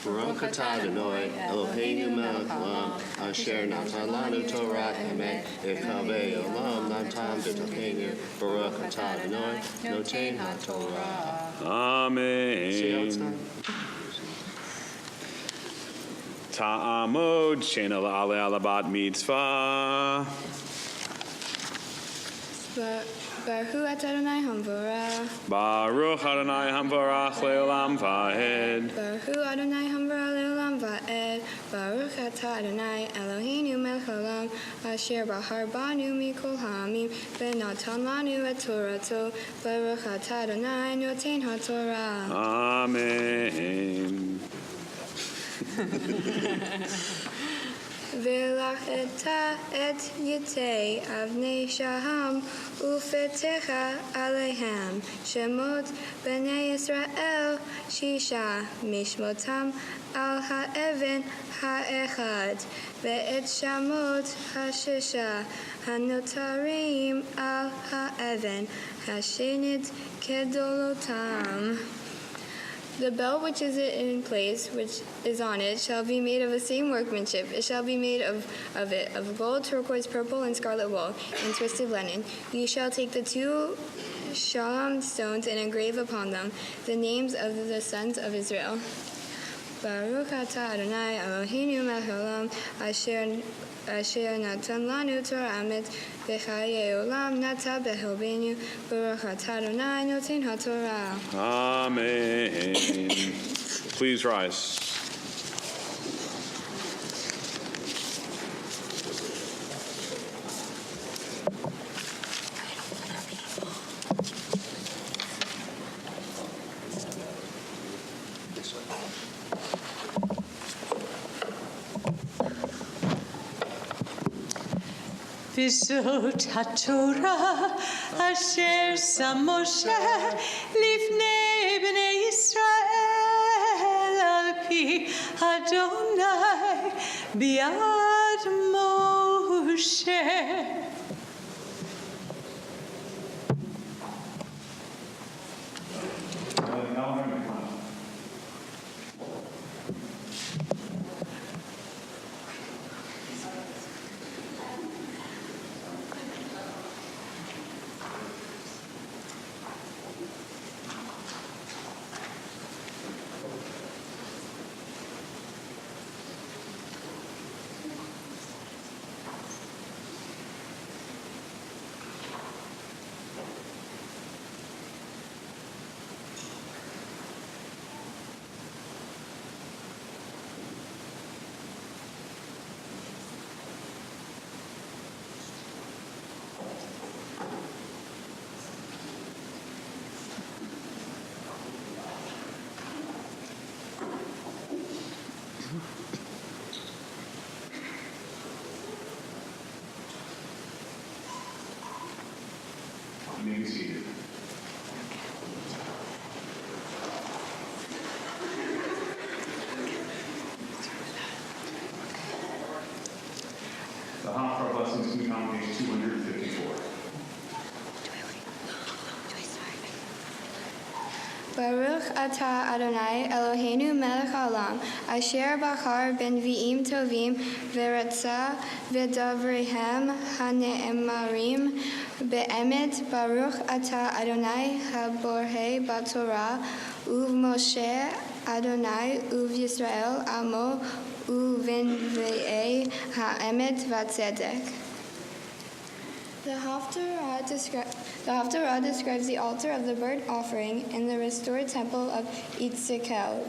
Baruch atah Adonai Eloheinu melech haolam asher natan lanu Torah emet v'chaye olam natan b'tokenu Baruch atah Adonai noten haTorah. Amen. See how it's done? Ta'amud, Shena La'ale Alabat Mitzvah. Baruch atah Adonai Hamvorah. Baruch Adonai Hamvarach Le'olam Va'ed. Baruch Adonai Hamvorah Le'olam Va'ed. Baruch atah Adonai Eloheinu melech haolam asher bahar banu mikol ha'amim v'natan lanu et Torato. Baruch atah Adonai noten ha'torah. Amen. V'lacheta et yitei avnei shaham ufetecha alehem shemot b'nei Yisrael shisha mishmotam al ha'even ha'echad ve'et shamot ha'shisha hanotarim al ha'even ha'shenit kedolotam. The bell which is in place, which is on it, shall be made of the same workmanship. It shall be made of gold, turquoise, purple, and scarlet wool, and twisted linen. You shall take the 2 shalom stones and engrave upon them the names of the sons of Israel. Baruch atah Adonai Eloheinu melech haolam asher natan lanu Torah emet v'chayei olam nata b'helbenu. Baruch atah Adonai noten ha'torah. Amen. Please rise. V'zot haTorah asher sam Moshe lifnei bnei Yisrael al pi Adonai biad Moshe. You may be seated. The Haftarah blessings can be found on page 254. Baruch atah Adonai Eloheinu melech haolam asher bachar b'neviim tovim v'ratzah v'davrihem hane'emarim be'emet. Baruch atah Adonai haborei b'torah u'Moshe Adonai u'Yisrael amo u'v'nvi'ei ha'emet v'tzedek. The Haftarah describes the altar of the burnt offering in the restored temple of Itzekel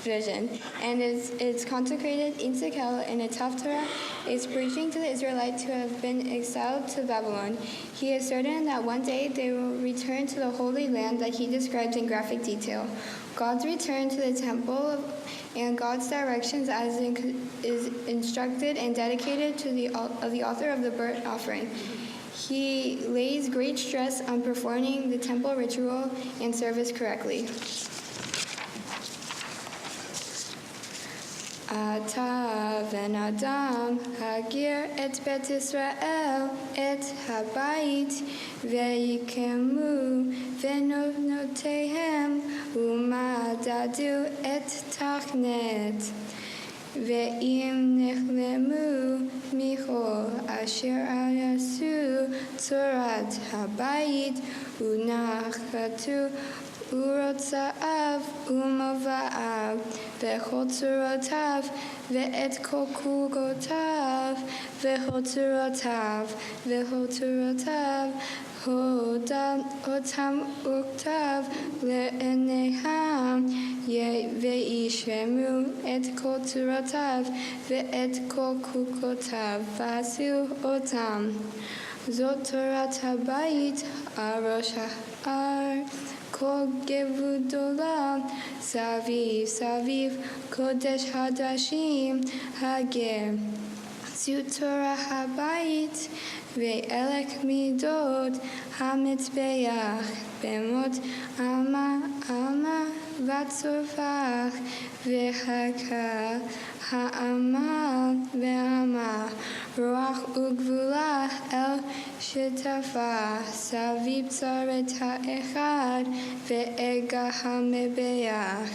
vision, and it's consecrated. Itzekel in its Haftarah is preaching to the Israelites who have been exiled to Babylon. He is certain that one day they will return to the Holy Land that he describes in graphic detail. God's return to the temple and God's directions as is instructed and dedicated to the author of the burnt offering. He lays great stress on performing the temple ritual and service correctly. Ata ven Adam hagir et bet Israel et habayit ve'yikemu ve'novnotehem u'madadu et tachnet. Ve'im nechlemu michol asher ayasu tzorat habayit u'nachatu u'rotza'av u'mova'av וכל צורותיו, ואת כל חוקותיו, וכל צורותיו, וכל צורותיו, אותם וכתב לעיניהם, וישמעו את כל צורותיו, ואת כל חוקותיו, ועשו אותם. זאת תורת הבית, הראש ההר, כל גבולה, סביב סביב, קודש חדשים, הגר. זאת תורה הבית, ואלק מידות, המזבח, במות אמה וצופח, והקה, האמה והאמה, רוח וגבולה אל שטפה, סביב צרת האחד, ואגה המזבח.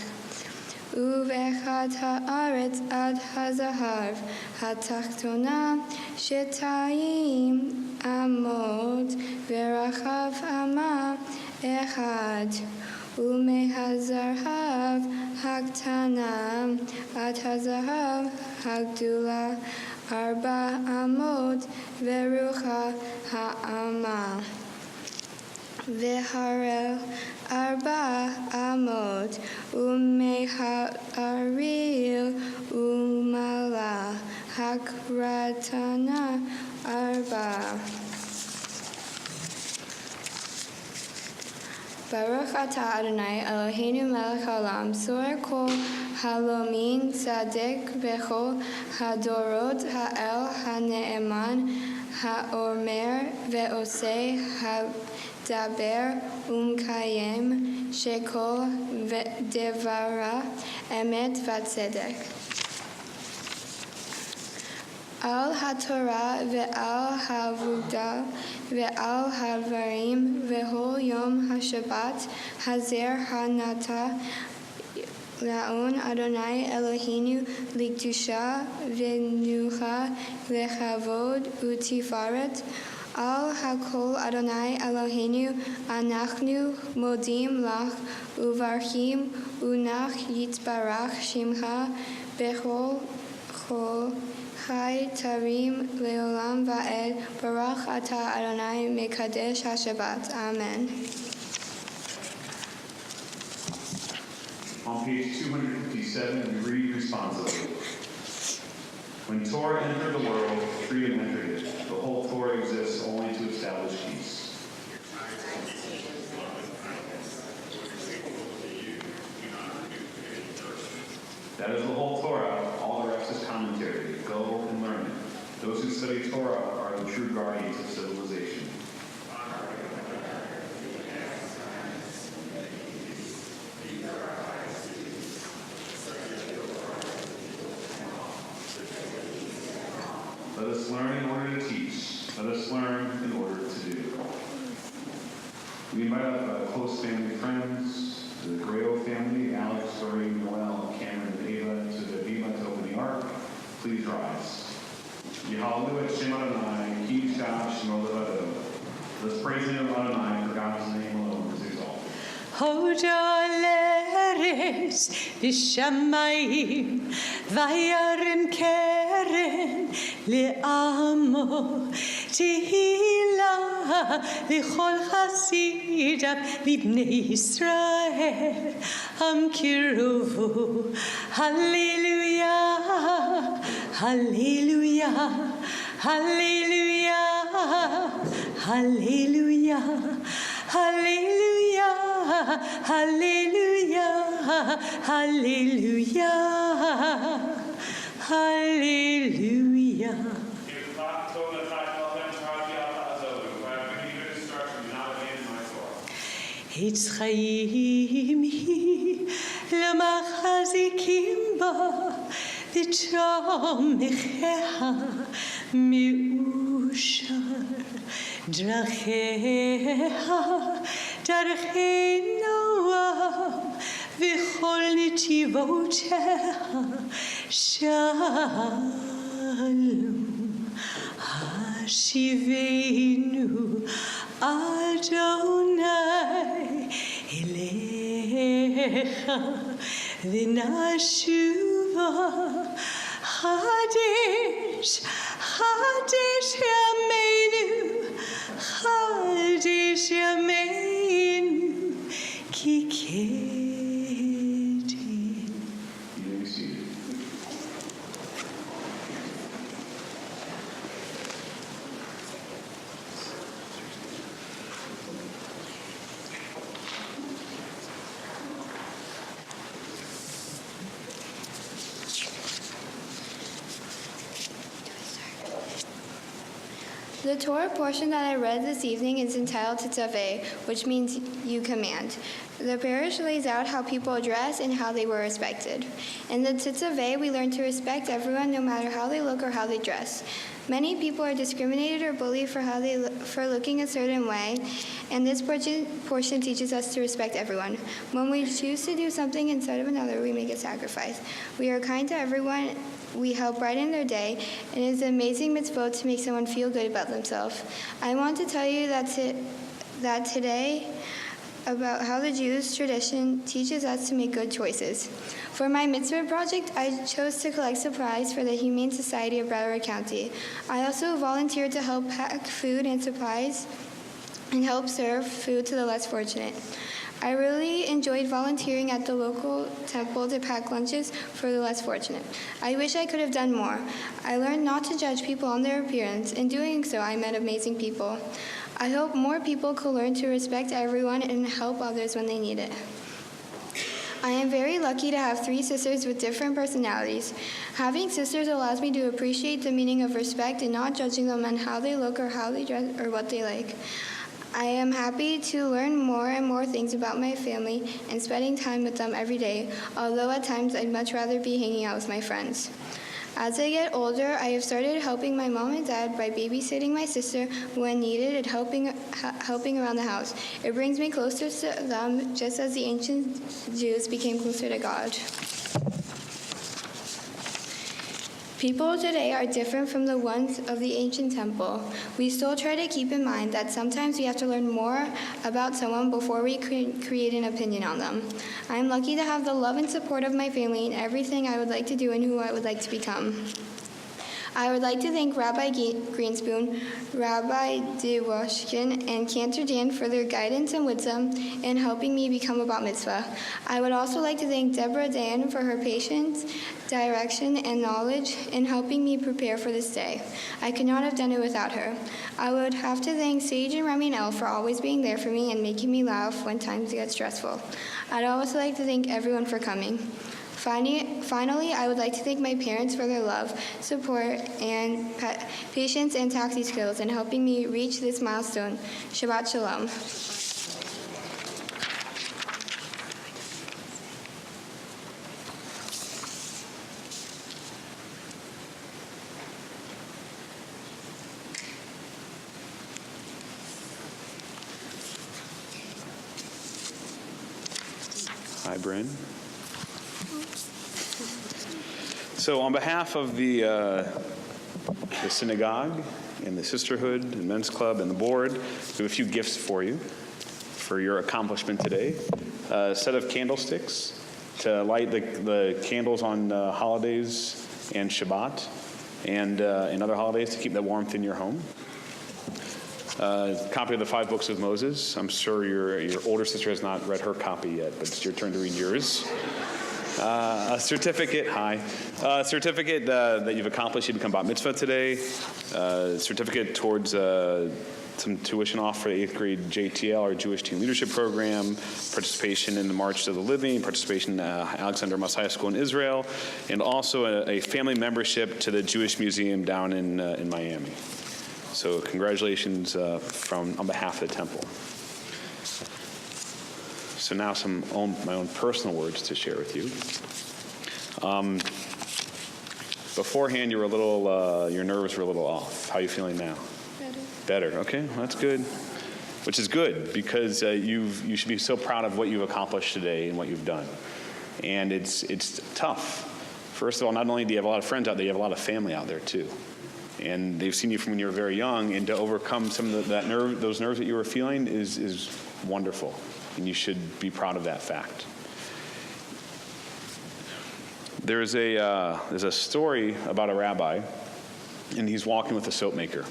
ובאחד הארץ עד הזהב, התחתונה 2 אמות, ורחב אמה 1, ומהזהב הקטנה עד הזהב הגדולה 4 אמות, ורוחה האמה. והרל 4 אמות, ומהאריל ומעלה הקרתנה 4. ברוך אתה אדוני אלוהינו מלך העולם, צור כל הלאומים, צדק בכל הדורות, האל הנאמן, האומר ועושה, דבר ומקיים, שכל דברה אמת וצדק. על התורה ועל העבודה ועל הדברים וכל יום השבת הזר הנתה לעון אדוני אלוהינו לקדושה ונוחה לכבוד ותפארת. על הכל אדוני אלוהינו אנחנו מודים לך וברכים, ונך יתברך שמך בכל חי תרים לעולם ועד. ברוך אתה אדוני מקדש השבת. Amen. On page 257, we read responsibly. When Torah entered the world, freedom entered it. The whole Torah exists only to establish peace. That is the whole Torah. All the rest is commentary. Go and learn it. Those who study Torah are the true guardians of civilization. Let us learn in order to teach. Let us learn in order to do. We invite up close family friends, the Grayo family, Alex, Doreen, Noel, Cameron, and Ava, to the Bima to open the ark. Please rise. Yehalu et Shem Adonai, Ki Shah Shemo Levado. Let's praise the name of Adonai, for God's name alone is exalted. Hoda l'eretz v'shamayim vayarem keren le'amo tehila l'chol chasidav libnei Yisrael amkiruvu Hallelujah Hallelujah Hallelujah Hallelujah Hallelujah, hallelujah, hallelujah, hallelujah. Etz chaim hi l'machazikim ba l'tzomecheha me'ushar דרכיה, דרכי נועם, וכל נתיבותיה שלום. השיבנו אדוני אליך, ונשובה חדש, חדש ימינו, חדש ימינו, כי קדם. You may be seated. The Torah portion that I read this evening is entitled Tetzaveh, which means you command. The parish lays out how people dress and how they were respected. In the Tetzaveh, we learn to respect everyone no matter how they look or how they dress. Many people are discriminated or bullied for looking a certain way, and this portion teaches us to respect everyone. When we choose to do something instead of another, we make a sacrifice. We are kind to everyone. We help brighten their day, and it is an amazing mitzvah to make someone feel good about themselves. I want to tell you that today about how the Jewish tradition teaches us to make good choices. For my mitzvah project, I chose to collect supplies for the Humane Society of Broward County. I also volunteered to help pack food and supplies and help serve food to the less fortunate. I really enjoyed volunteering at the local temple to pack lunches for the less fortunate. I wish I could have done more. I learned not to judge people on their appearance. In doing so, I met amazing people. I hope more people could learn to respect everyone and help others when they need it. I am very lucky to have 3 sisters with different personalities. Having sisters allows me to appreciate the meaning of respect and not judging them on how they look or how they dress or what they like. I am happy to learn more and more things about my family and spending time with them every day, although at times I'd much rather be hanging out with my friends. As I get older, I have started helping my mom and dad by babysitting my sister when needed and helping around the house. It brings me closer to them, just as the ancient Jews became closer to God. People today are different from the ones of the ancient temple. We still try to keep in mind that sometimes we have to learn more about someone before we create an opinion on them. I am lucky to have the love and support of my family in everything I would like to do and who I would like to become. I would like to thank Rabbi Greenspoon, Rabbi DeWashkin, and Cantor Dan for their guidance and wisdom in helping me become a bat mitzvah. I would also like to thank Deborah Dan for her patience, direction, and knowledge in helping me prepare for this day. I could not have done it without her. I would have to thank Sage and Remy and Elle for always being there for me and making me laugh when times get stressful. I'd also like to thank everyone for coming. Finally, I would like to thank my parents for their love, support, and patience and taxi skills in helping me reach this milestone. Shabbat Shalom. Hi, Bryn. So on behalf of the synagogue and the sisterhood and men's club and the board, we have a few gifts for you for your accomplishment today. A set of candlesticks to light the candles on holidays and Shabbat and other holidays to keep the warmth in your home. A copy of the 5 books of Moses. I'm sure your older sister has not read her copy yet, but it's your turn to read yours. A certificate, that you've accomplished. You become bat mitzvah today. Certificate towards some tuition off for the 8th grade JTL, our Jewish Teen Leadership Program, participation in the March to the Living, participation in Alexander Moss High School in Israel, and also a family membership to the Jewish Museum down in Miami. So congratulations on behalf of the temple. So now my own personal words to share with you. Beforehand, your nerves were a little off. How are you feeling now? Better. Okay, well, that's good. Which is good because you should be so proud of what you've accomplished today and what you've done. And it's tough. First of all, not only do you have a lot of friends out there, you have a lot of family out there too. And they've seen you from when you were very young, and to overcome some of those nerves that you were feeling is wonderful. And you should be proud of that fact. There's a story about a rabbi, and he's walking with a soap maker.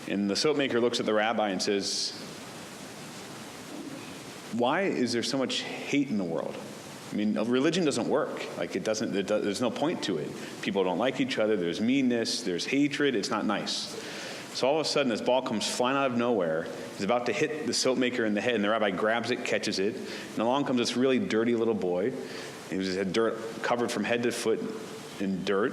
And the soap maker looks at the rabbi and says, "Why is there so much hate in the world? I mean, religion doesn't work. Like, there's no point to it. People don't like each other. There's meanness. There's hatred. It's not nice." So all of a sudden, this ball comes flying out of nowhere. He's about to hit the soap maker in the head, and the rabbi grabs it, catches it, and along comes this really dirty little boy. He had dirt covered from head to foot in dirt,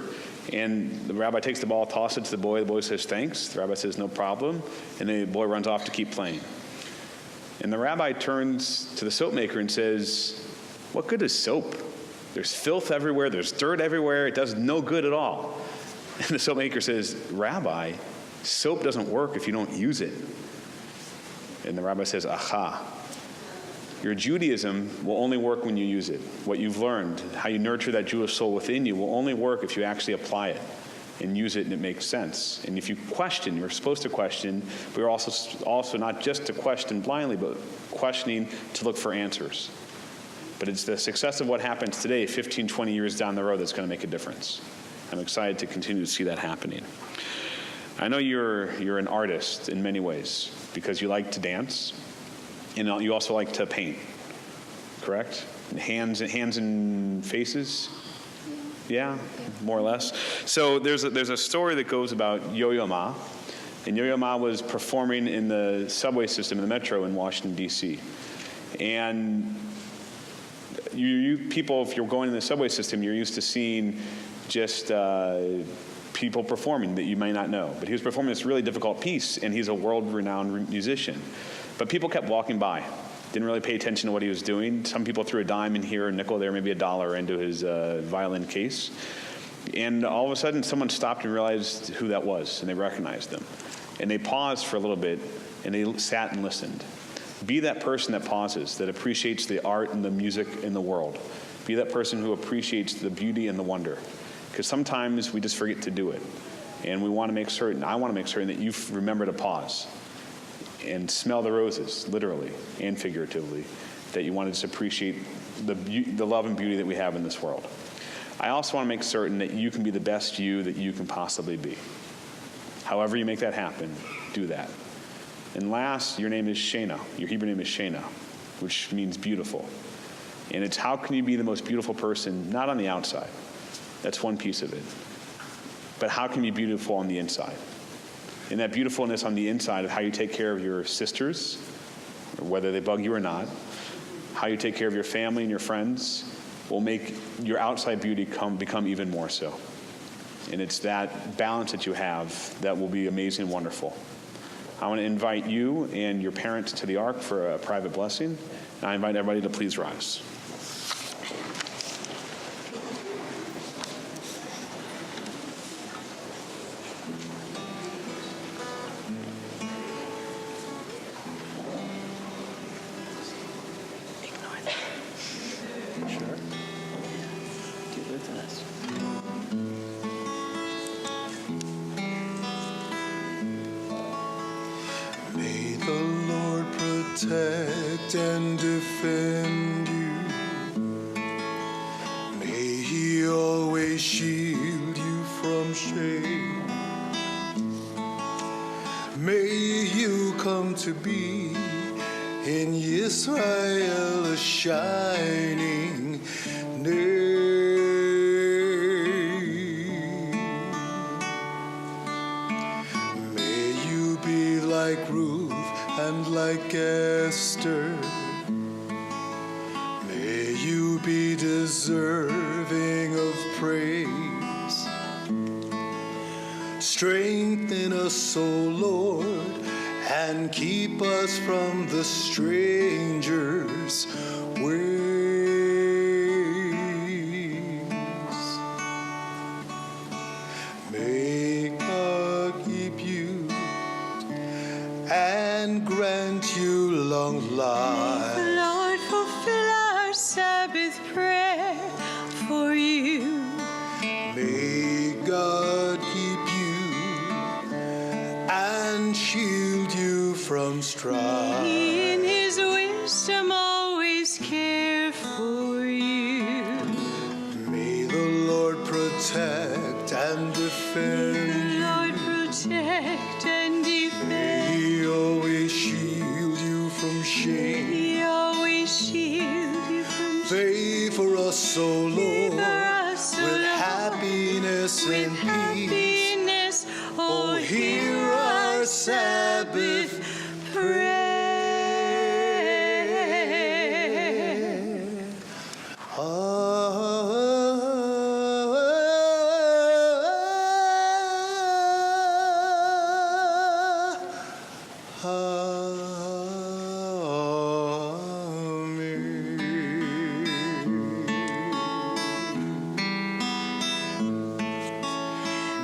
and the rabbi takes the ball, tosses it to the boy. The boy says, "Thanks." The rabbi says, "No problem," and then the boy runs off to keep playing. And the rabbi turns to the soap maker and says, "What good is soap? There's filth everywhere. There's dirt everywhere. It does no good at all." And the soap maker says, "Rabbi, soap doesn't work if you don't use it." And the rabbi says, "Aha. Your Judaism will only work when you use it. What you've learned, how you nurture that Jewish soul within you, will only work if you actually apply it and use it and it makes sense. And if you question, you're supposed to question, but you're also not just to question blindly, but questioning to look for answers. But it's the success of what happens today, 15, 20 years down the road, that's going to make a difference. I'm excited to continue to see that happening. I know you're an artist in many ways because you like to dance, and you also like to paint, correct? Hands and faces? Yeah, more or less. So there's a story that goes about Yo-Yo Ma, and Yo-Yo Ma was performing in the subway system in the metro in Washington, D.C. And you people, if you're going in the subway system, you're used to seeing just people performing that you may not know. But he was performing this really difficult piece, and he's a world-renowned musician. But people kept walking by, didn't really pay attention to what he was doing. Some people threw a dime in here, a nickel there, maybe $1 into his violin case. And all of a sudden, someone stopped and realized who that was, and they recognized them. And they paused for a little bit, and they sat and listened. Be that person that pauses, that appreciates the art and the music in the world. Be that person who appreciates the beauty and the wonder. Because sometimes we just forget to do it. And I want to make certain that you remember to pause and smell the roses, literally and figuratively, that you want to just appreciate the love and beauty that we have in this world. I also want to make certain that you can be the best you that you can possibly be. However you make that happen, do that. And last, your name is Shana. Your Hebrew name is Shana, which means beautiful. And it's how can you be the most beautiful person, not on the outside. That's one piece of it. But how can you be beautiful on the inside? And that beautifulness on the inside of how you take care of your sisters, or whether they bug you or not, how you take care of your family and your friends, will make your outside beauty become even more so. And it's that balance that you have that will be amazing and wonderful. I want to invite you and your parents to the Ark for a private blessing. And I invite everybody to please rise. May the Lord protect and defend you. May He always shield you from shame. May you come to be in Israel a shining name. May you be like Ruth and like Esther. May you be deserving of praise. Strengthen us, O Lord, and keep us from the stranger's ways. May God keep you and grant you long life. Lord, fulfill our Sabbath prayer for you. May God keep you and shield you from strife. He in His wisdom always care for you. May the defend Lord, you. protect and May defend. He always shield you from shame. He always shield you from Pray for us, O Lord, for us, O with Lord, happiness with and peace. happiness. Oh, hear our Sabbath prayer.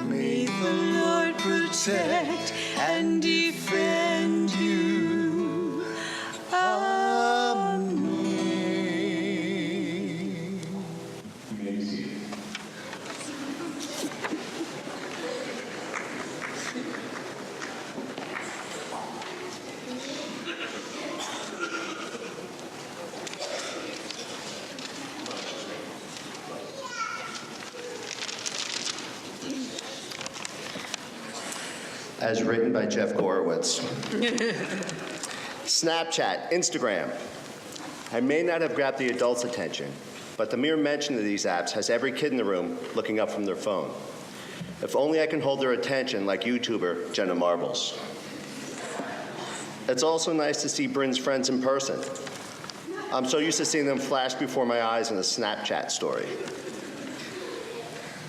May the Lord protect and defend you. Amen. You may be seated. As written by Jeff Gorowitz. Snapchat, Instagram. I may not have grabbed the adults' attention, but the mere mention of these apps has every kid in the room looking up from their phone. If only I can hold their attention like YouTuber Jenna Marbles. It's also nice to see Bryn's friends in person. I'm so used to seeing them flash before my eyes in a Snapchat story.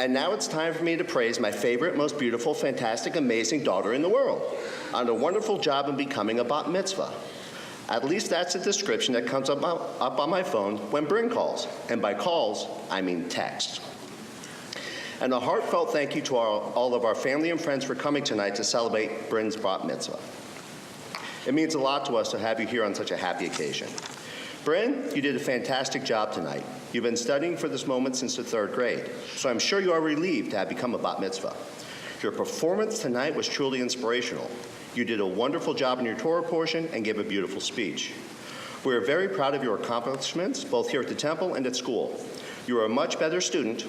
And now it's time for me to praise my favorite, most beautiful, fantastic, amazing daughter in the world on a wonderful job in becoming a bat mitzvah. At least that's the description that comes up on my phone when Bryn calls. And by calls, I mean text. And a heartfelt thank you to all of our family and friends for coming tonight to celebrate Bryn's bat mitzvah. It means a lot to us to have you here on such a happy occasion. Bryn, you did a fantastic job tonight. You've been studying for this moment since the 3rd grade, so I'm sure you are relieved to have become a bat mitzvah. Your performance tonight was truly inspirational. You did a wonderful job in your Torah portion and gave a beautiful speech. We are very proud of your accomplishments, both here at the temple and at school. You are a much better student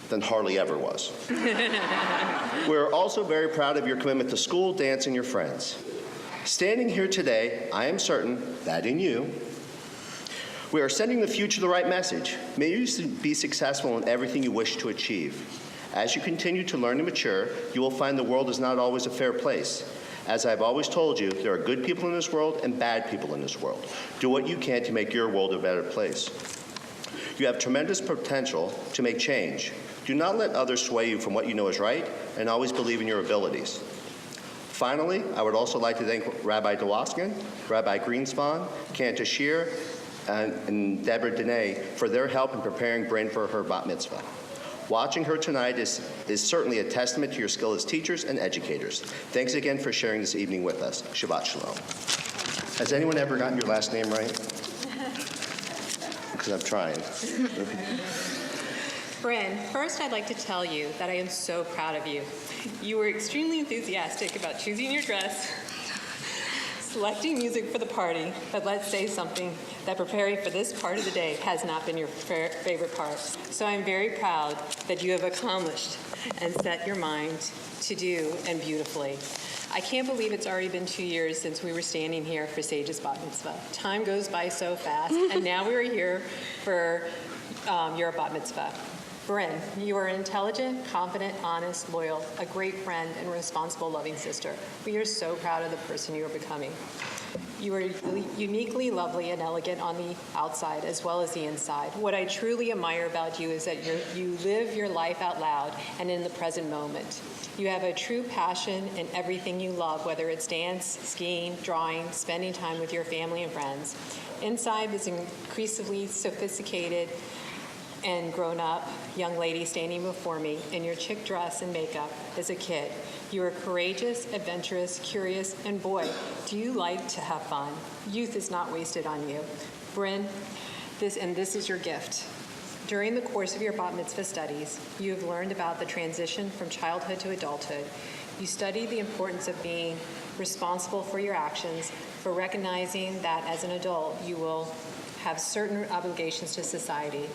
than Harley ever was. We are also very proud of your commitment to school, dance, and your friends. Standing here today, I am certain that in you, we are sending the future the right message. May you be successful in everything you wish to achieve. As you continue to learn and mature, you will find the world is not always a fair place. As I've always told you, there are good people in this world and bad people in this world. Do what you can to make your world a better place. You have tremendous potential to make change. Do not let others sway you from what you know is right, and always believe in your abilities. Finally, I would also like to thank Rabbi Dwoskin, Rabbi Greenspan, Cantor Shear, and Deborah Dene for their help in preparing Bryn for her bat mitzvah. Watching her tonight is certainly a testament to your skill as teachers and educators. Thanks again for sharing this evening with us. Shabbat Shalom. Has anyone ever gotten your last name right? Because I'm trying. Bryn, first I'd like to tell you that I am so proud of you. You were extremely enthusiastic about choosing your dress, selecting music for the party, but let's say something that preparing for this part of the day has not been your favorite part. So I'm very proud that you have accomplished and set your mind to do and beautifully. I can't believe it's already been 2 years since we were standing here for Sage's bat mitzvah. Time goes by so fast, and now we are here for your bat mitzvah. Bryn, you are intelligent, confident, honest, loyal, a great friend, and responsible, loving sister. We are so proud of the person you are becoming. You are uniquely lovely and elegant on the outside as well as the inside. What I truly admire about you is that you live your life out loud and in the present moment. You have a true passion in everything you love, whether it's dance, skiing, drawing, spending time with your family and friends. Inside this increasingly sophisticated and grown-up young lady standing before me in your chic dress and makeup as a kid. You are courageous, adventurous, curious, and boy, do you like to have fun. Youth is not wasted on you. Bryn, this is your gift. During the course of your bat mitzvah studies, you have learned about the transition from childhood to adulthood. You studied the importance of being responsible for your actions, for recognizing that as an adult, you will have certain obligations to society,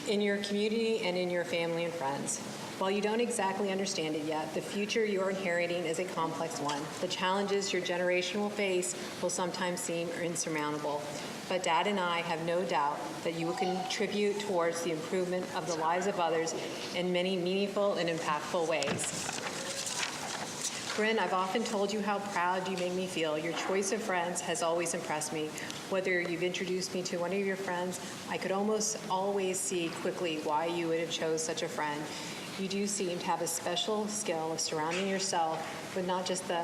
in your community, and in your family and friends. While you don't exactly understand it yet, the future you're inheriting is a complex one. The challenges your generation will face will sometimes seem insurmountable. But Dad and I have no doubt that you will contribute towards the improvement of the lives of others in many meaningful and impactful ways. Bryn, I've often told you how proud you make me feel. Your choice of friends has always impressed me. Whether you've introduced me to one of your friends, I could almost always see quickly why you would have chose such a friend. You do seem to have a special skill of surrounding yourself with not just the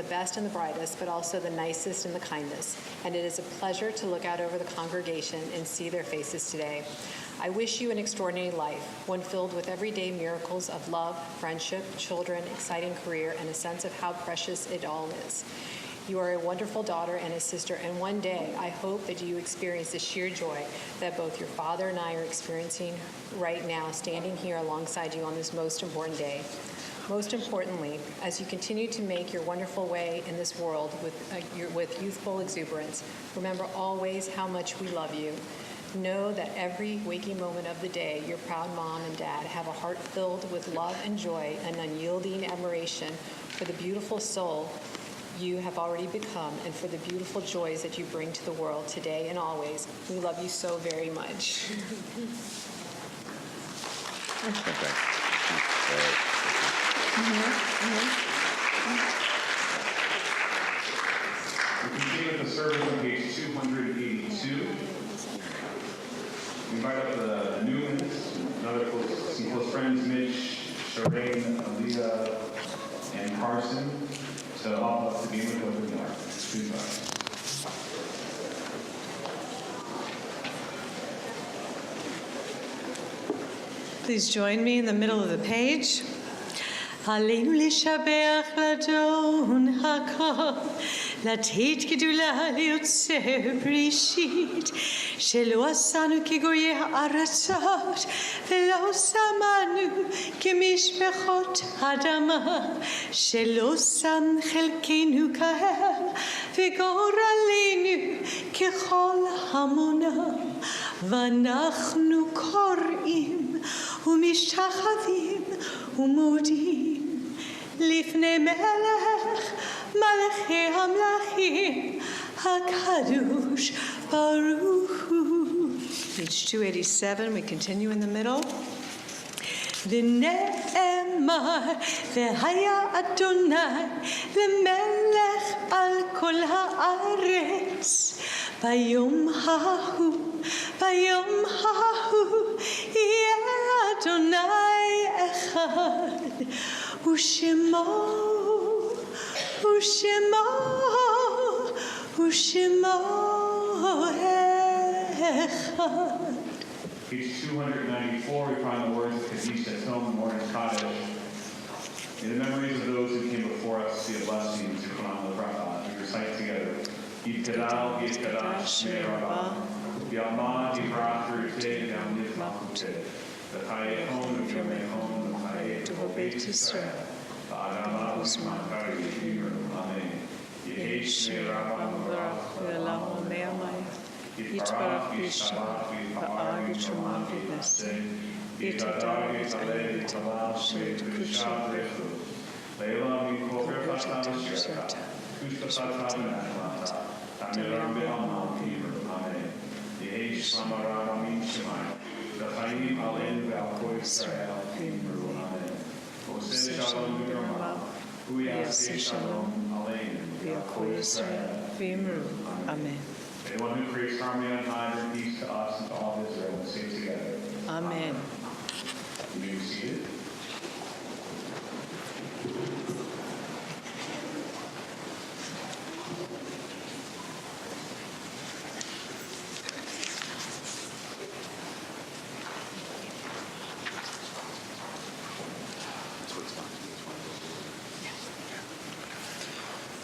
best and the brightest, but also the nicest and the kindest. And it is a pleasure to look out over the congregation and see their faces today. I wish you an extraordinary life, one filled with everyday miracles of love, friendship, children, exciting career, and a sense of how precious it all is. You are a wonderful daughter and a sister, and one day I hope that you experience the sheer joy that both your father and I are experiencing right now, standing here alongside you on this most important day. Most importantly, as you continue to make your wonderful way in this world with youthful exuberance, remember always how much we love you. Know that every waking moment of the day, your proud mom and dad have a heart filled with love and joy and unyielding admiration for the beautiful soul you have already become and for the beautiful joys that you bring to the world today and always. We love you so very much. We continue with the service on page 282. We invite up the Newmans, some close friends, Mitch, Shireen, Aaliyah, and Carson, to help us to be with who we are. Please rise. Please join me in the middle of the page. עלינו לשבח לדון הכל, לתת גדולה ליוצא בראשית, שלא עשנו כגויי הארצות, ולא שמנו כמשפחות אדמה, שלא שם חלקנו כהם, וגורלנו ככל המונם, ואנחנו קוראים ומשתחווים ומודים לפני מלך מלכי המלכים הקדוש ברוך הוא. Page 287, we continue in the middle. ונאמר והיה אדוני למלך על כל הארץ ביום ההוא יהיה אדוני אחד ושמו אחד. Page 294, we find the words of Kaddish Atom, Morning Kaddish. In the memories of those who came before us, see a blessing to come on the bracha. We recite together. Yitkadal, Yitkadash, Shmei Rabbah, Yamah, Yibrach, Ruteh, Yam Yitmachuteh, V'chayechon, V'yomechon, V'chayech, Beit Yisrael, V'adamah, V'smakari, V'yimru, Amen. Yehei Shmei Rabbah, V'rach, V'elam Omeamai יתברך וישמח ויפעל וישמע ויעשה יתהדר ויתעלה ויתברך ויתקודשה ויחוד לעילא מכל חפצה ושרתה ושפחתה ונחמתה תעמרם בעלמא ובעברו אמן. יהי שלום הרב עמים שמיים וחיים עלינו ועל כל ישראל ואמרו אמן. עושה שלום ורמה הוא יעשה שלום עלינו ועל כל ישראל ואמרו אמן. May the one who creates harmony on high bring peace to us and to all Israel and sing together. Amen. You may be seated.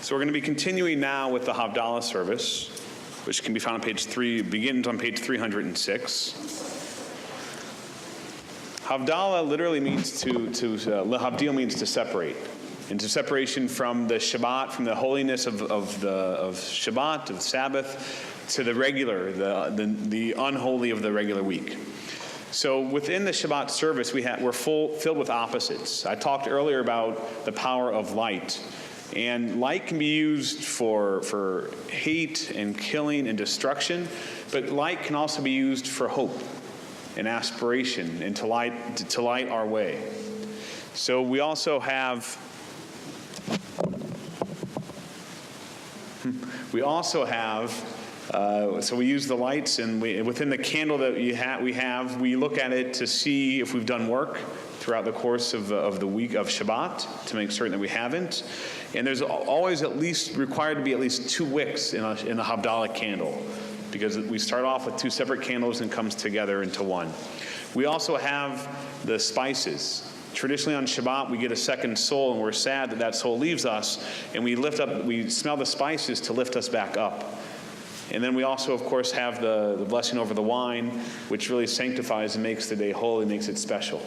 So we're going to be continuing now with the Havdalah service, which can be found on page 3, begins on page 306. Havdalah literally means lehavdil means to separate, into separation from the Shabbat, from the holiness of Shabbat, of Sabbath, to the regular, the unholy of the regular week. So within the Shabbat service, we're filled with opposites. I talked earlier about the power of light. And light can be used for hate and killing and destruction, but light can also be used for hope and aspiration and to light our way. So we also have so we use the lights, and within the candle that we look at it to see if we've done work throughout the course of the week of Shabbat to make certain that we haven't. And there's always required to be at least 2 wicks in the Havdalah candle, because we start off with 2 separate candles and comes together into one. We also have the spices. Traditionally on Shabbat, we get a second soul, and we're sad that soul leaves us, and we smell the spices to lift us back up. And then we also, of course, have the blessing over the wine, which really sanctifies and makes the day holy, makes it special.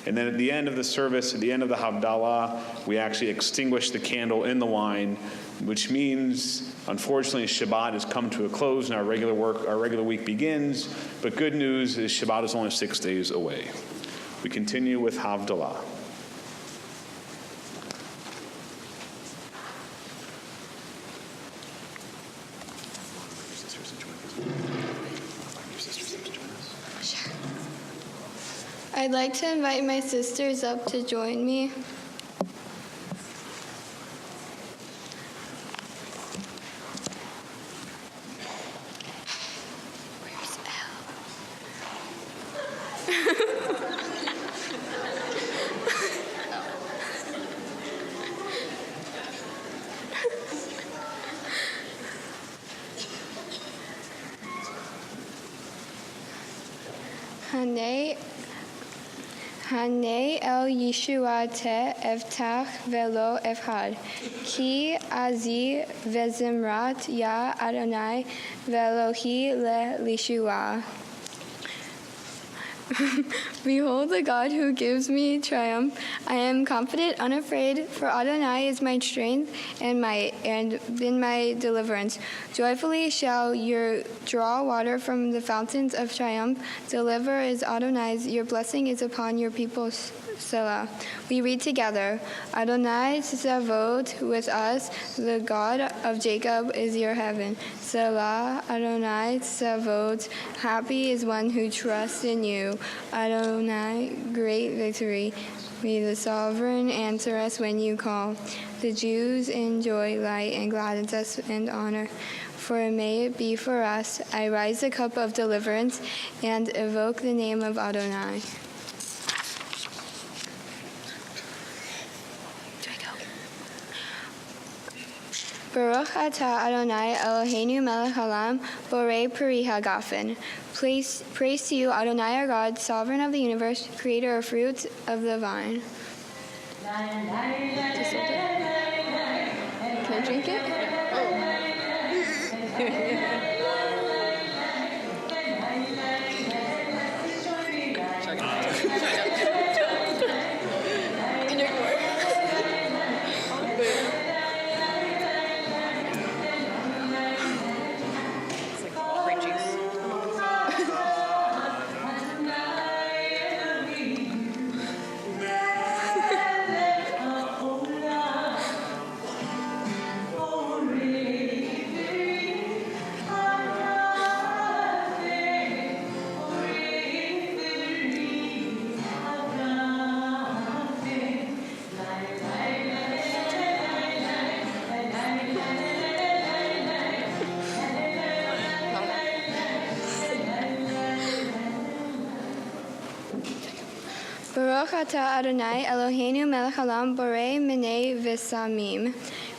And then at the end of the service, at the end of the Havdalah, we actually extinguish the candle in the wine, which means, unfortunately, Shabbat has come to a close and our regular week begins. But good news is Shabbat is only 6 days away. We continue with Havdalah. I'd like to invite my sisters up to join me. Where's Elle? Hanei el Yeshua te evtach velo evhad, ki azi vezimrat ya Adonai velohi le Yeshua. Behold the God who gives me triumph. I am confident, unafraid, for Adonai is my strength and in my deliverance. Joyfully shall you draw water from the fountains of triumph. Deliver is Adonai's, your blessing is upon your people, Selah. We read together, Adonai Tzavot with us, the God of Jacob is your heaven. Selah, Adonai Tzavot, happy is one who trusts in you. Adonai, great victory. May the sovereign answer us when you call. The Jews enjoy light and gladness and honor. For may it be for us, I rise the cup of deliverance and evoke the name of Adonai. Baruch atah Adonai Eloheinu melech haolam, borei peri hagafen. Praise to you, Adonai our God, sovereign of the universe, creator of fruits of the vine. Can I drink it? Baruch atah Adonai Eloheinu melech haolam, borei minei v'samim.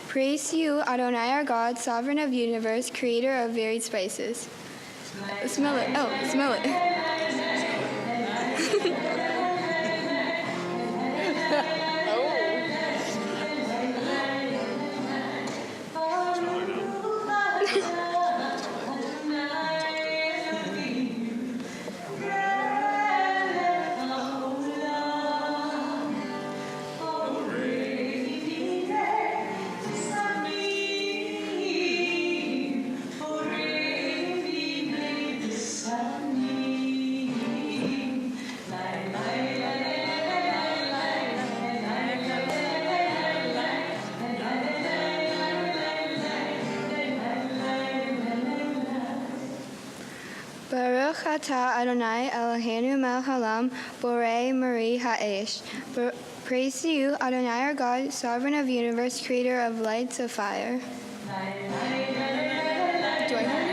Praise to you, Adonai our God, sovereign of the universe, creator of varied spices. Smell it. Oh, smell it. Baruch atah Adonai Eloheinu melech haolam, borei mari ha'esh. Praise to you, Adonai our God, sovereign of the universe, creator of lights of fire. Do I hear it?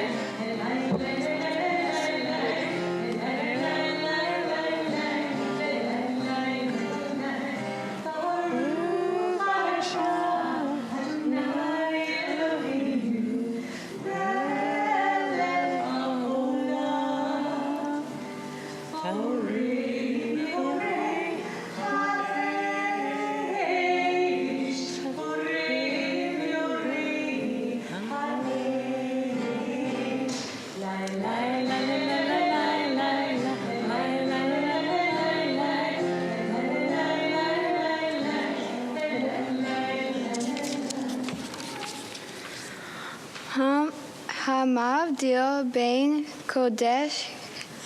Hamavdil bein kodesh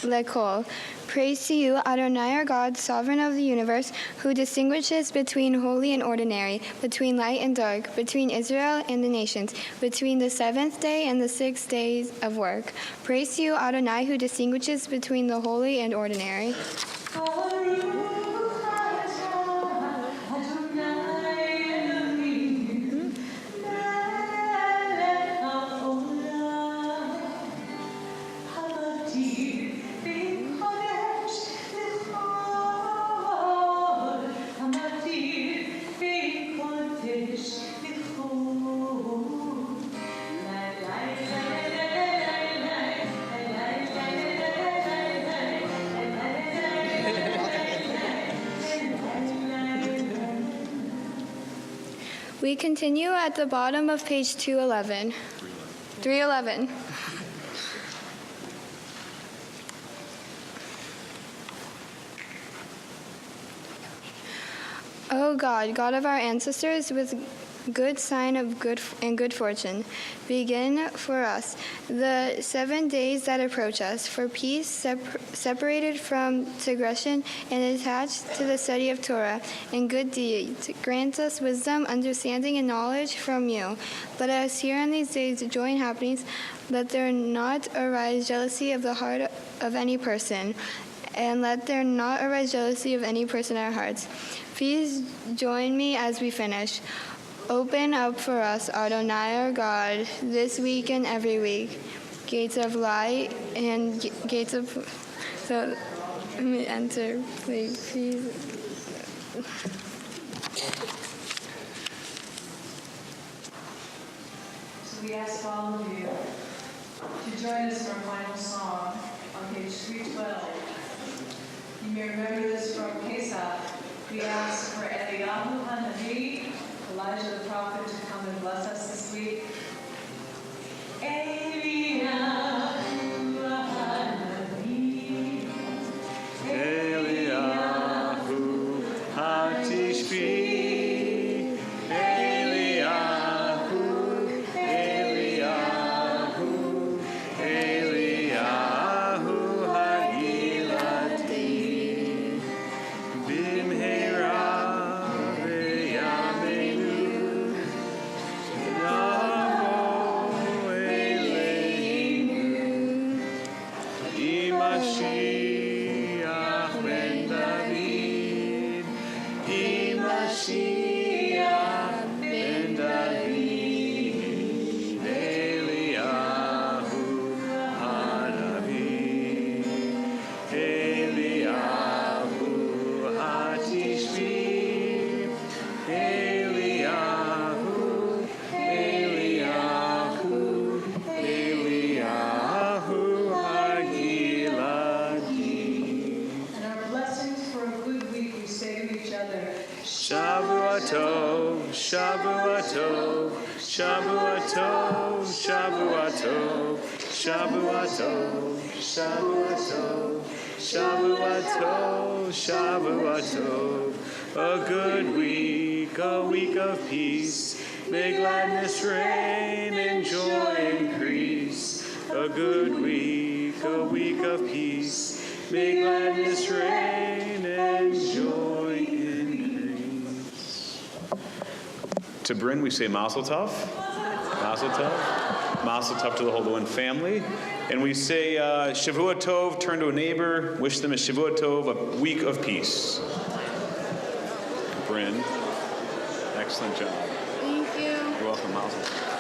lekol. Praise to you, Adonai our God, sovereign of the universe, who distinguishes between holy and ordinary, between light and dark, between Israel and the nations, between the seventh day and the 6 days of work. Praise to you, Adonai, who distinguishes between the holy and ordinary. We continue at the bottom of page 211. 311. O God, God of our ancestors, with good sign of good fortune, begin for us the 7 days that approach us, for peace, separated from transgression and attached to the study of Torah and good deeds. Grant us wisdom, understanding, and knowledge from you. Let us here in these days joy in happenings. Let there not arise jealousy of the heart of any person, and let there not arise jealousy of any person in our hearts. Please join me as we finish. Open up for us, Adonai our God, this week and every week, gates of light and gates of... So, let me enter, please. So we ask all of you to join us in our final song on page 312. You may remember this from Pesach. We ask for Eliyahu HaNavi, Elijah the prophet, to come and bless us this week. Eliyahu HaNavi, Eliyahu HaTishbi, Eliyahu, Eliyahu, Eliyahu HaGiladi, Bimheira v'yameinu, Yavo Eleinu, Imashiach ben David, Imashiach ben David, Eliyahu HaNavi, Eliyahu HaTishbi, Eliyahu, Eliyahu, Eliyahu HaGiladi. And our blessings for a good week, we say to each other, Shavua Tov, Shavua Tov, Shavua Tov, Shavua Tov, Shavua Tov, Shavua Tov, Shavua Tov, Shavua Tov. A good week, a week of peace. May gladness reign and joy increase. A good week, a week of peace. May gladness reign and joy increase. To bring, we say Mazel Tov. Mazel Tov. Mazel tov to the Holdawin family. And we say, Shavua Tov, turn to a neighbor, wish them a Shavua Tov, a week of peace. Bryn, excellent job. Thank you. You're welcome, Mazel.